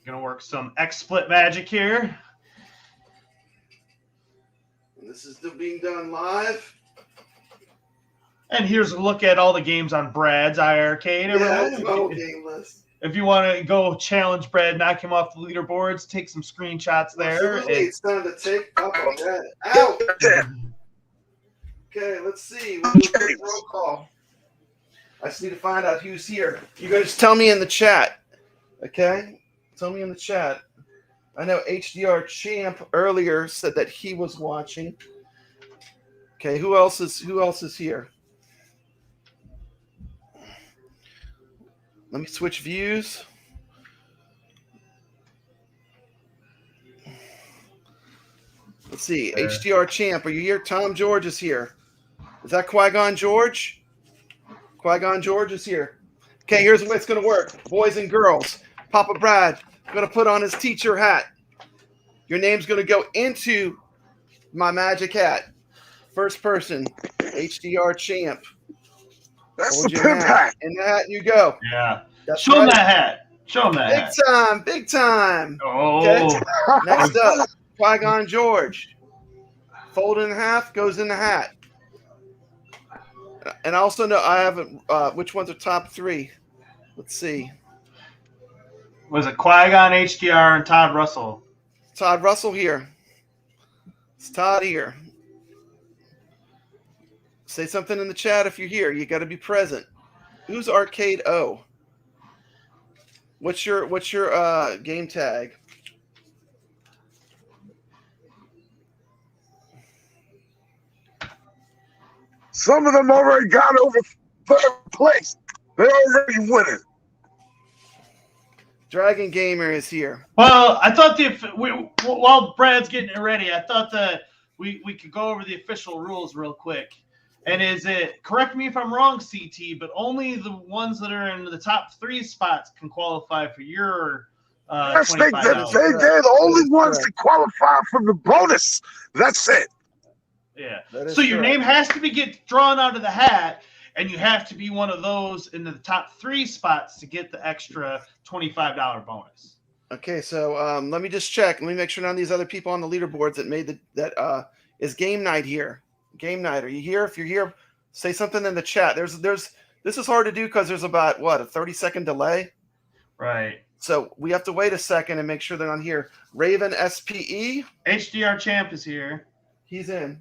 S4: Gonna work some XSplit magic here.
S5: This is being done live.
S4: And here's a look at all the games on Brad's iiRcade.
S5: Yeah, it's my whole game list.
S4: If you want to go challenge Brad, knock him off the leaderboards, take some screenshots there.
S5: Absolutely. It's time to take up on that. Out. Okay, let's see. We'll do a roll call. I just need to find out who's here. You guys tell me in the chat. Okay? Tell me in the chat. I know HDR Champ earlier said that he was watching. Okay, who else is here? Let me switch views. Let's see. HDR Champ, are you here? Tom George is here. Is that Qui-Gon George? Qui-Gon George is here. Okay, here's the way it's going to work. Boys and girls, Papa Brad going to put on his teacher hat. Your name's going to go into my magic hat. First person, HDR champ.
S3: That's
S5: Hold
S3: the
S5: your
S3: pimp hat.
S5: In the hat you go.
S4: Yeah.
S5: That's
S4: Show him
S5: right.
S4: that hat. Show him that hat.
S5: Big time, big time.
S4: Oh.
S5: Okay. Next up, Qui-Gon George. Fold in half, goes in the hat. And I also know I haven't. Which ones are top 3? Let's see.
S4: Was it Qui-Gon, HDR, and Todd Russell?
S5: Todd Russell here. It's Todd here. Say something in the chat if you're here. You got to be present. Who's Arcade O? What's your game tag?
S3: Some of them already got over third place. They're already winning.
S5: Dragon Gamer is here.
S4: Well, I thought while Brad's getting it ready, I thought that we could go over the official rules real quick. And is it, correct me if I'm wrong, CT, but only the ones that are in the top 3 spots can qualify for your
S3: Yes, they're
S4: $25.
S3: the only ones that qualify for the bonus. That's it.
S4: Yeah.
S5: That is
S4: So your
S5: correct.
S4: name has to get drawn out of the hat, and you have to be one of those in the top 3 spots to get the extra $25 bonus.
S5: Okay, so let me just check. Let me make sure none of these other people on the leaderboards that made is Game Night here. Game Night, are you here? If you're here, say something in the chat. This is hard to do because there's about a 30-second delay.
S4: Right.
S5: So we have to wait a second and make sure they're on here. Raven SPE,
S4: HDR Champ is here.
S5: he's in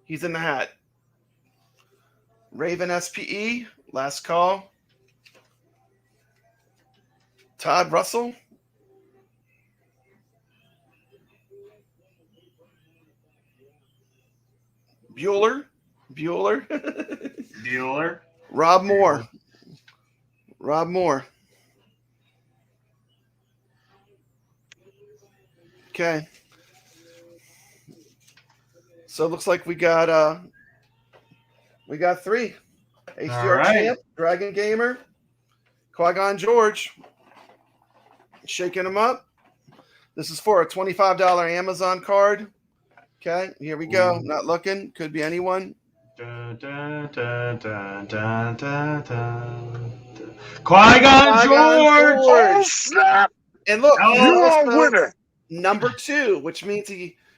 S5: the hat. Raven SPE, last call. Todd Russell. Bueller.
S4: Bueller.
S5: Rob Moore. Okay. So it looks like we got 3. HDR
S4: right.
S5: Champ, Dragon Gamer, Qui-Gon George. Shaking them up. This is for a $25 Amazon card. Okay, here we go. Not looking. Could be anyone.
S4: Dun, dun, dun, dun, dun, dun, dun. Qui-Gon George!
S3: Oh, snap!
S5: And look,
S4: Oh,
S3: You're
S5: also
S3: a winner.
S5: number 2, which means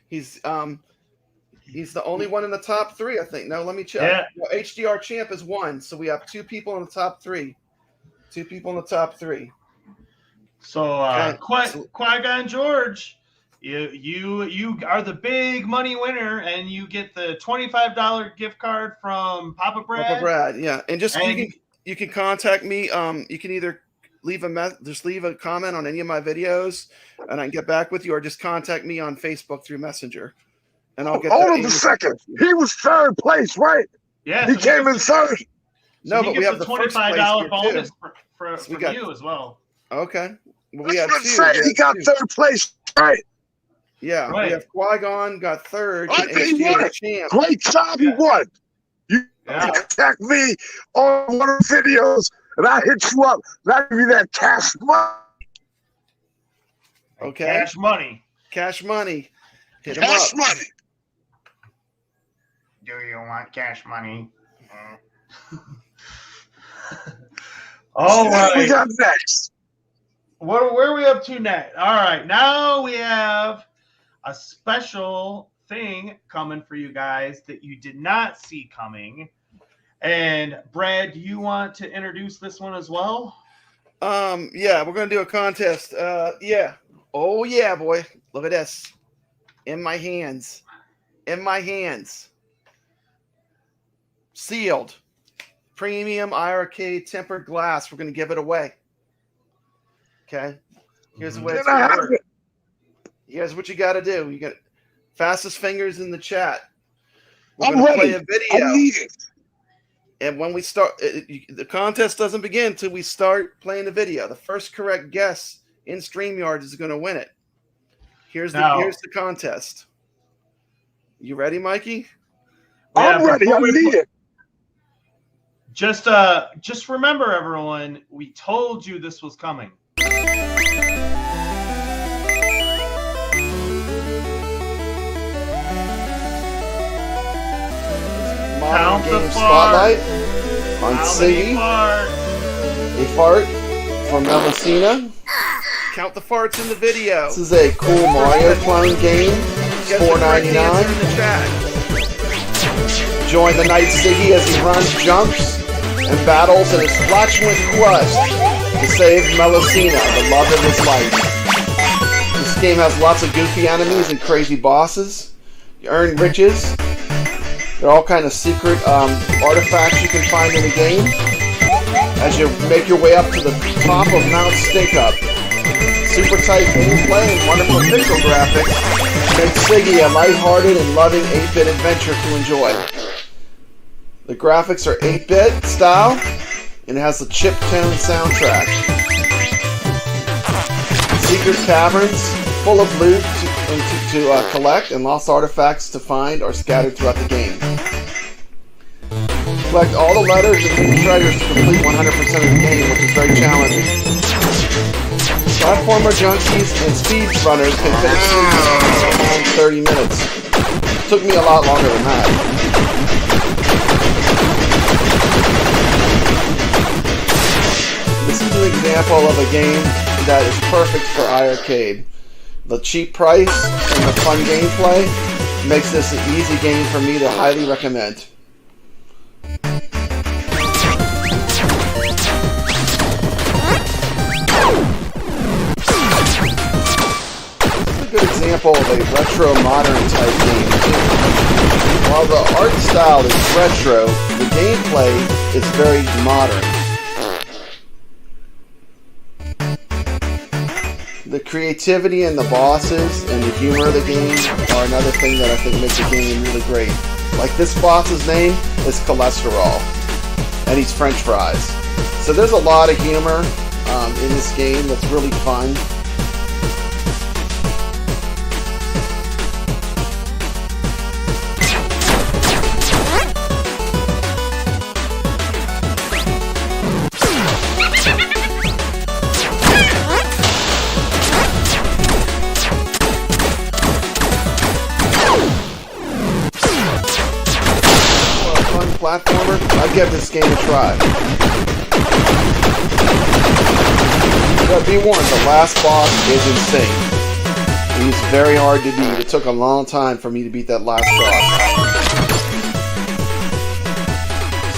S5: he's the only one in the top 3, I think. No, let me check.
S4: Yeah.
S5: No, HDR Champ is 1, so we have 2 people in the top 3. 2 people in the top 3.
S4: So
S5: Okay.
S4: Qui-Gon George, you are the big money winner, and you get the $25 gift card from Papa Brad.
S5: Papa Brad, yeah, and just
S4: And-
S5: you can contact me. You can either leave a comment on any of my videos, and I can get back with you, or just contact me on Facebook through Messenger, and I'll get.
S3: Hold
S5: that
S3: on a
S5: email.
S3: second. He was third place, right?
S4: Yeah,
S3: He came in third.
S5: No,
S4: he
S5: but we
S4: gets
S5: have
S4: the
S5: the first place
S4: $25
S5: here,
S4: bonus
S5: too.
S4: from
S5: So we got-
S4: you as well.
S5: Okay, well, we
S3: That's
S5: have
S3: what I'm
S5: 2.
S3: saying.
S5: We
S3: He
S5: have
S3: got
S5: 2.
S3: third place, right?
S5: Yeah,
S4: Right.
S5: we have Qui-Gon got 3rd,
S3: I
S5: and
S3: think he
S5: HDR
S3: won.
S5: Champ.
S3: Great job, he won. You
S4: Yeah.
S3: contact me on one of the videos, and I hit you up. And I give you that cash money.
S5: Okay,
S4: Cash money.
S5: cash money. Hit him
S3: Cash
S5: up.
S3: money.
S4: Do you want cash money? All
S3: What we
S4: right.
S3: got next?
S4: Where are we up to next? All right. Now we have a special thing coming for you guys that you did not see coming. And Brad, do you want to introduce this one as well?
S5: Yeah, we're gonna do a contest. Yeah. Oh yeah, boy. Look at this. In my hands. Sealed. Premium iiRcade tempered glass. We're gonna give it away. Okay. Here's the way it's
S3: Can I
S5: gonna
S3: have
S5: work.
S3: it?
S5: Here's what you gotta do. You got fastest fingers in the chat. We're
S3: I'm
S5: gonna play
S3: ready.
S5: a video.
S3: I need it.
S5: And when we start, the contest doesn't begin until we start playing the video. The first correct guess in StreamYard is going to win it. Here's the contest. You ready, Mikey?
S3: I'm ready. I need it.
S4: Just remember, everyone, we told you this was coming.
S5: Modern Game Spotlight on Siggy. A fart from Melusina. Count the farts in the video. This is a cool Mario clone game. It's $4.99. Join the Knight Siggy as he runs, jumps, and battles in his flatulent quest to save Melusina, the love of his life. This game has lots of goofy enemies and crazy bosses. You earn riches. There are all kind of secret artifacts you can find in the game as you make your way up to the top of Mount Stink-Up. Super tight gameplay and wonderful pixel graphics make Siggy a lighthearted and loving 8-bit adventure to enjoy. The graphics are 8-bit style and it has a chip-tone soundtrack. Secret caverns full of loot to collect and lost artifacts to find are scattered throughout the game. Collect all the letters and hidden treasures to complete 100% of the game, which is very challenging. Platformer junkies and speed runners can finish in 30 minutes. It took me a lot longer than that. This is an example of a game that is perfect for iiRcade. The cheap price and the fun gameplay makes this an easy game for me to highly recommend. Good example of a retro modern type game. While the art style is retro, the gameplay is very modern. The creativity in the bosses and the humor of the game are another thing that I think makes the game really great. Like this boss's name is Cholesterol, and he's French fries. So there's a lot of humor in this game that's really fun. Platformer, I'd give this game a try. But be warned, the last boss is insane. He's very hard to beat. It took a long time for me to beat that last boss.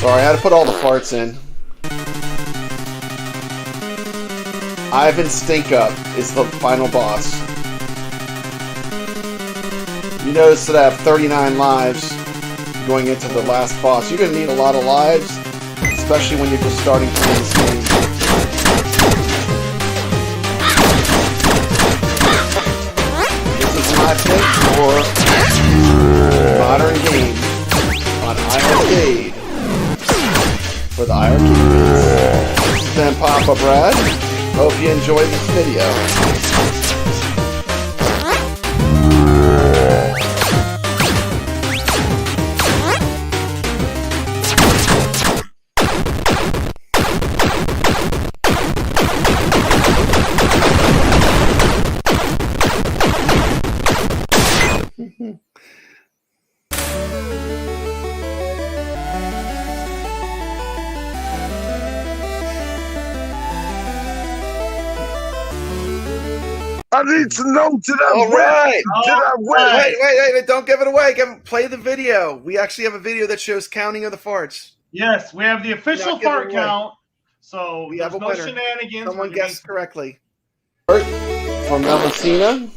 S5: Sorry, I had to put all the farts in. Ivan Stink-Up is the final boss. You notice that I have 39 lives. Going into the last boss. You're going to need a lot of lives, especially when you're just starting to play this game. This is my pick for Modern Game on iiRcade for the iiRcadians. This has been Papa Brad. Hope you enjoyed this video.
S3: I need to know, did I
S5: All
S3: win?
S5: right.
S3: Did I win?
S5: Wait, don't give it away. Play the video. We actually have a video that shows counting of the farts.
S4: Yes, we have the official fart count. So
S5: We have
S4: there's
S5: a
S4: no
S5: winner.
S4: shenanigans.
S5: Someone guessed correctly. From Melusina.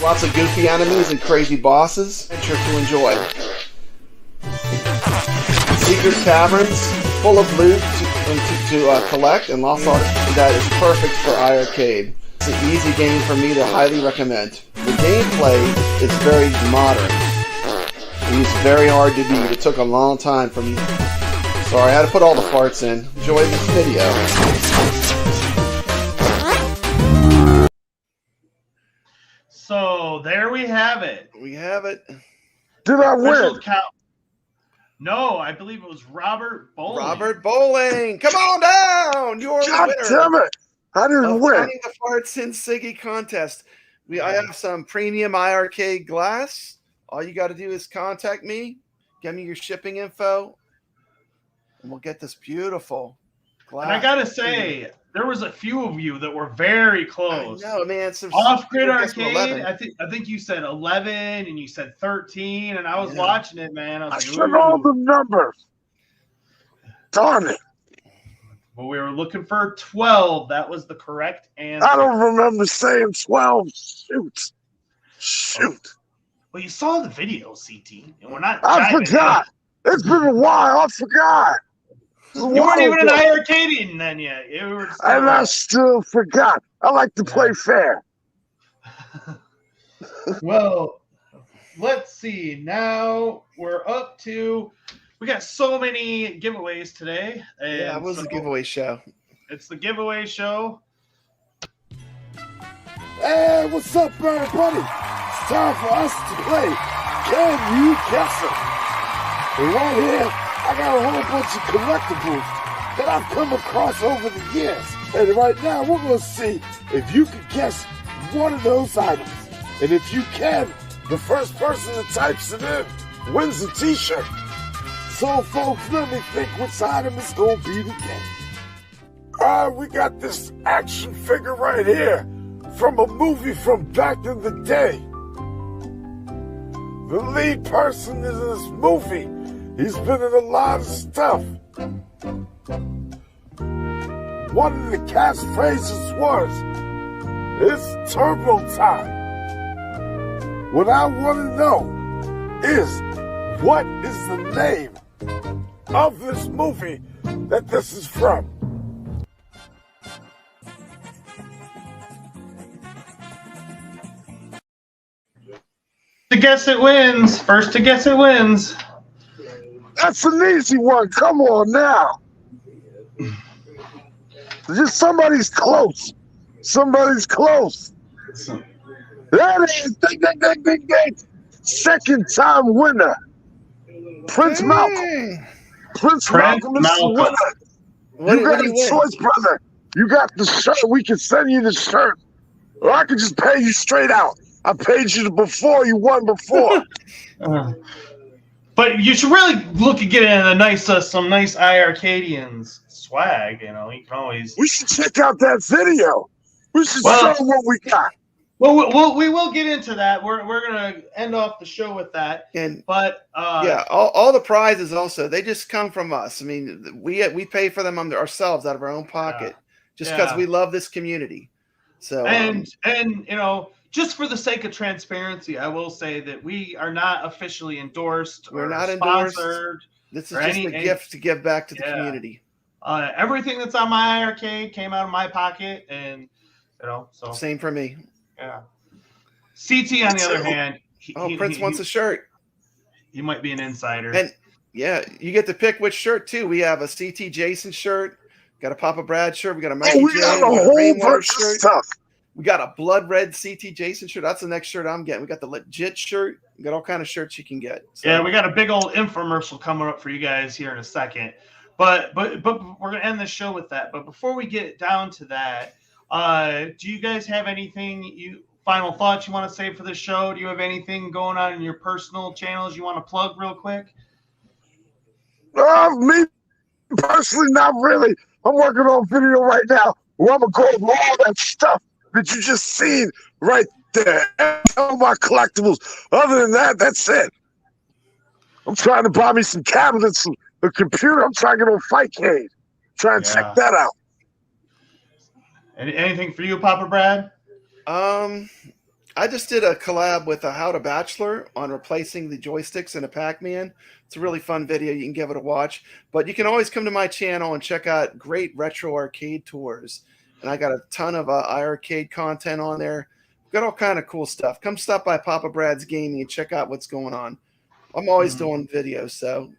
S5: Lots of goofy enemies and crazy bosses. Adventure to enjoy. Secret caverns full of loot to collect and lost artifacts that is perfect for iiRcade. It's an easy game for me to highly recommend. The gameplay is very modern. He's very hard to beat. It took a long time for me. Sorry, I had to put all the farts in. Enjoy this video.
S4: So there we have it.
S5: We have it.
S3: Did I
S4: Official
S3: win?
S4: count. No, I believe it was Robert Bowling.
S5: Robert Bowling, come on down. You're the
S3: God
S5: winner.
S3: damn it. I didn't win.
S5: Finding the Farts in Siggy contest. I have some premium iiRcade glass. All you got to do is contact me, give me your shipping info, and we'll get this beautiful glass.
S4: And I gotta say, there was a few of you that were very close.
S5: No, man.
S4: Off-grid arcade. I think you said 11 and you said 13, and I was watching it, man.
S3: I said all the numbers. Darn it.
S4: Well, we were looking for 12. That was the correct answer.
S3: I don't remember saying 12. Shoot.
S4: Well, you saw the video, CT, and we're not.
S3: I forgot. It's been a while. I forgot.
S4: You weren't even an iiRcadian then yet.
S3: And I still forgot. I like to play fair.
S4: Well, let's see. Now we're up to. We got so many giveaways today. And
S5: yeah, it was a giveaway show.
S4: It's the giveaway show.
S3: Hey, what's up, everybody? It's time for us to play Can You Guess It? And right here, I got a whole bunch of collectibles that I've come across over the years. And right now, we're going to see if you can guess one of those items. And if you can, the first person that types it in wins a t-shirt. So, folks, let me think which item is going to be today. We got this action figure right here from a movie from back in the day. The lead person in this movie, he's been in a lot of stuff. One of the catchphrases was, "It's turbo time." What I want to know is, what is the name of this movie that this is from?
S4: To guess it wins. First to guess it wins.
S3: That's an easy one. Come on now. Just somebody's close. Somebody's close. That is ding, ding, ding, ding, ding. Second time winner. Prince Malcolm. Prince Malcolm is the winner. You got a choice, brother. You got the shirt. We can send you the shirt. Or I could just pay you straight out. I paid you before. You won before.
S4: But you should really look at getting some nice iiRcadians swag. You know, you can always.
S3: We should check out that video. We should show them what we got.
S4: Well, we will get into that. We're gonna end off the show with that. But
S5: all the prizes also, they just come from us. I mean, we pay for them ourselves out of our own pocket, just because we love this community. So
S4: and you know, just for the sake of transparency, I will say that we are not officially endorsed.
S5: We're not
S4: sponsored.
S5: This is just a gift to give back to the community.
S4: Everything that's on my iiRcade came out of my pocket, and you know, so
S5: same for me.
S4: Yeah. CT on the other hand,
S5: Prince wants a shirt.
S4: He might be an insider.
S5: And yeah, you get to pick which shirt too. We have a CT Jason shirt, got a Papa Brad shirt, we got a Mikey J,
S3: got a whole
S5: Rainwater
S3: bunch
S5: shirt.
S3: of stuff.
S5: We got a blood red CT Jason shirt. That's the next shirt I'm getting. We got the legit shirt. We got all kind of shirts you can get. So.
S4: Yeah, we got a big old infomercial coming up for you guys here in a second. But we're gonna end the show with that. But before we get down to that, do you guys have anything final thoughts you want to say for the show? Do you have anything going on in your personal channels you want to plug real quick?
S3: Me personally, not really. I'm working on video right now where I'm gonna go over all that stuff that you just seen right there. All my collectibles. Other than that, that's it. I'm trying to buy me some cabinets, a computer. I'm trying to get on Fightcade. Try and check that out.
S4: Anything for you, Papa Brad?
S5: I just did a collab with a How to Bachelor on replacing the joysticks in a Pac-Man. It's a really fun video. You can give it a watch. But you can always come to my channel and check out great retro arcade tours. And I got a ton of iiRcade content on there. Got all kind of cool stuff. Come stop by Papa Brad's Gaming and check out what's going on. I'm always doing videos, so.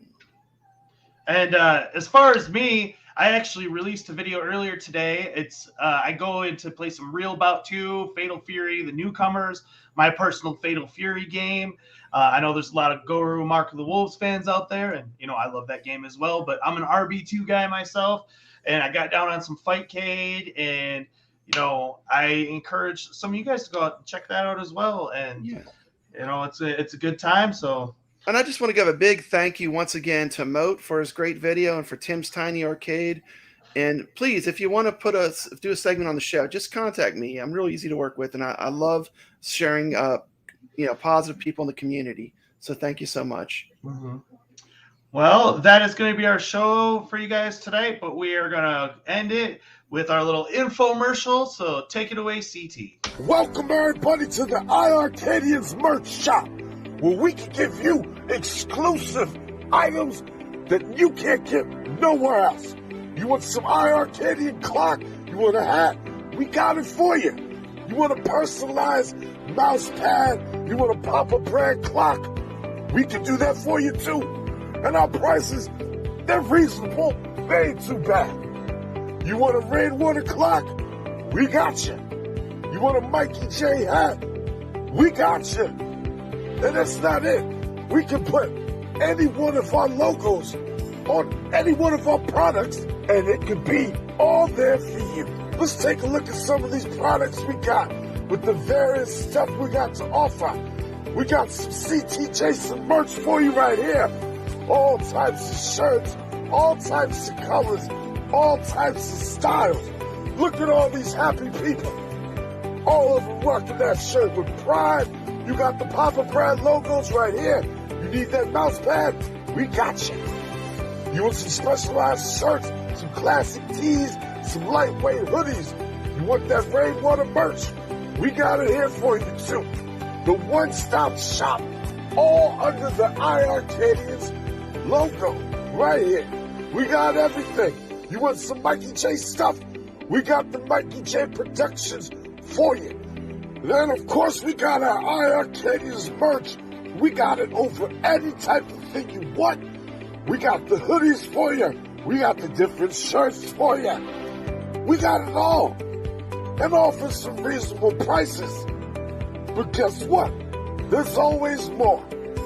S4: And as far as me, I actually released a video earlier today. It's I go in to play some Real Bout 2, Fatal Fury, the newcomers, my personal Fatal Fury game. I know there's a lot of Guru Mark of the Wolves fans out there, and you know I love that game as well. But I'm an RB2 guy myself, and I got down on some Fightcade, and I encourage some of you guys to go out and check that out as well. And it's a good time. So.
S5: And I just want to give a big thank you once again to MOAT for his great video and for Tim's Tiny Arcade. And please, if you want to do a segment on the show, just contact me. I'm really easy to work with, and I love sharing, positive people in the community. So thank you so much.
S4: Mm-hmm. Well, that is going to be our show for you guys tonight, but we are going to end it with our little infomercial. So take it away, CT.
S3: Welcome everybody to the iiRcadians merch shop, where we can give you exclusive items that you can't get nowhere else. You want some iiRcadian clock? You want a hat? We got it for you. You want a personalized mouse pad? You want a Papa brand clock? We can do that for you too. And our prices, they're reasonable. They ain't too bad. You want a Rainwater clock? We got you. You want a Mikey J hat? We got you. And that's not it. We can put any one of our logos on any one of our products, and it can be all there for you. Let's take a look at some of these products we got with the various stuff we got to offer. We got some CT Jason merch for you right here. All types of shirts, all types of colors, all types of styles. Look at all these happy people. All of them rocking that shirt with pride. You got the Papa brand logos right here. You need that mouse pad? We got you. You want some specialized shirts, some classic tees, some lightweight hoodies? You want that Rainwater merch? We got it here for you too. The one-stop shop, all under the iiRcadians logo right here. We got everything. You want some Mikey J stuff? We got the Mikey J Productions for you. Then, of course, we got our iiRcadians merch. We got it over any type of thing you want. We got the hoodies for you. We got the different shirts for you. We got it all. And all for some reasonable prices. But guess what? There's always more.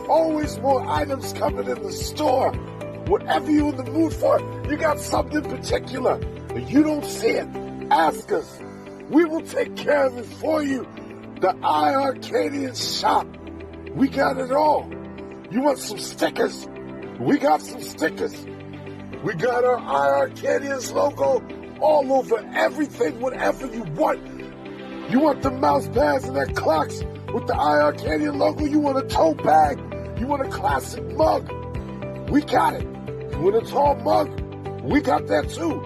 S3: Always more items coming in the store. Whatever you're in the mood for, you got something in particular, and you don't see it, ask us. We will take care of it for you. The iiRcadians shop. We got it all. You want some stickers? We got some stickers. We got our iiRcadians logo all over everything, whatever you want. You want the mouse pads and their clocks with the iiRcadian logo? You want a tote bag? You want a classic mug? We got it. You want a tall mug? We got that too.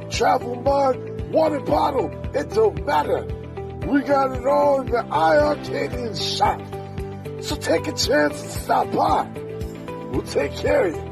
S3: Travel mug, water bottle, it don't matter. We got it all in the iiRcadians shop. So take a chance and stop by. We'll take care of you.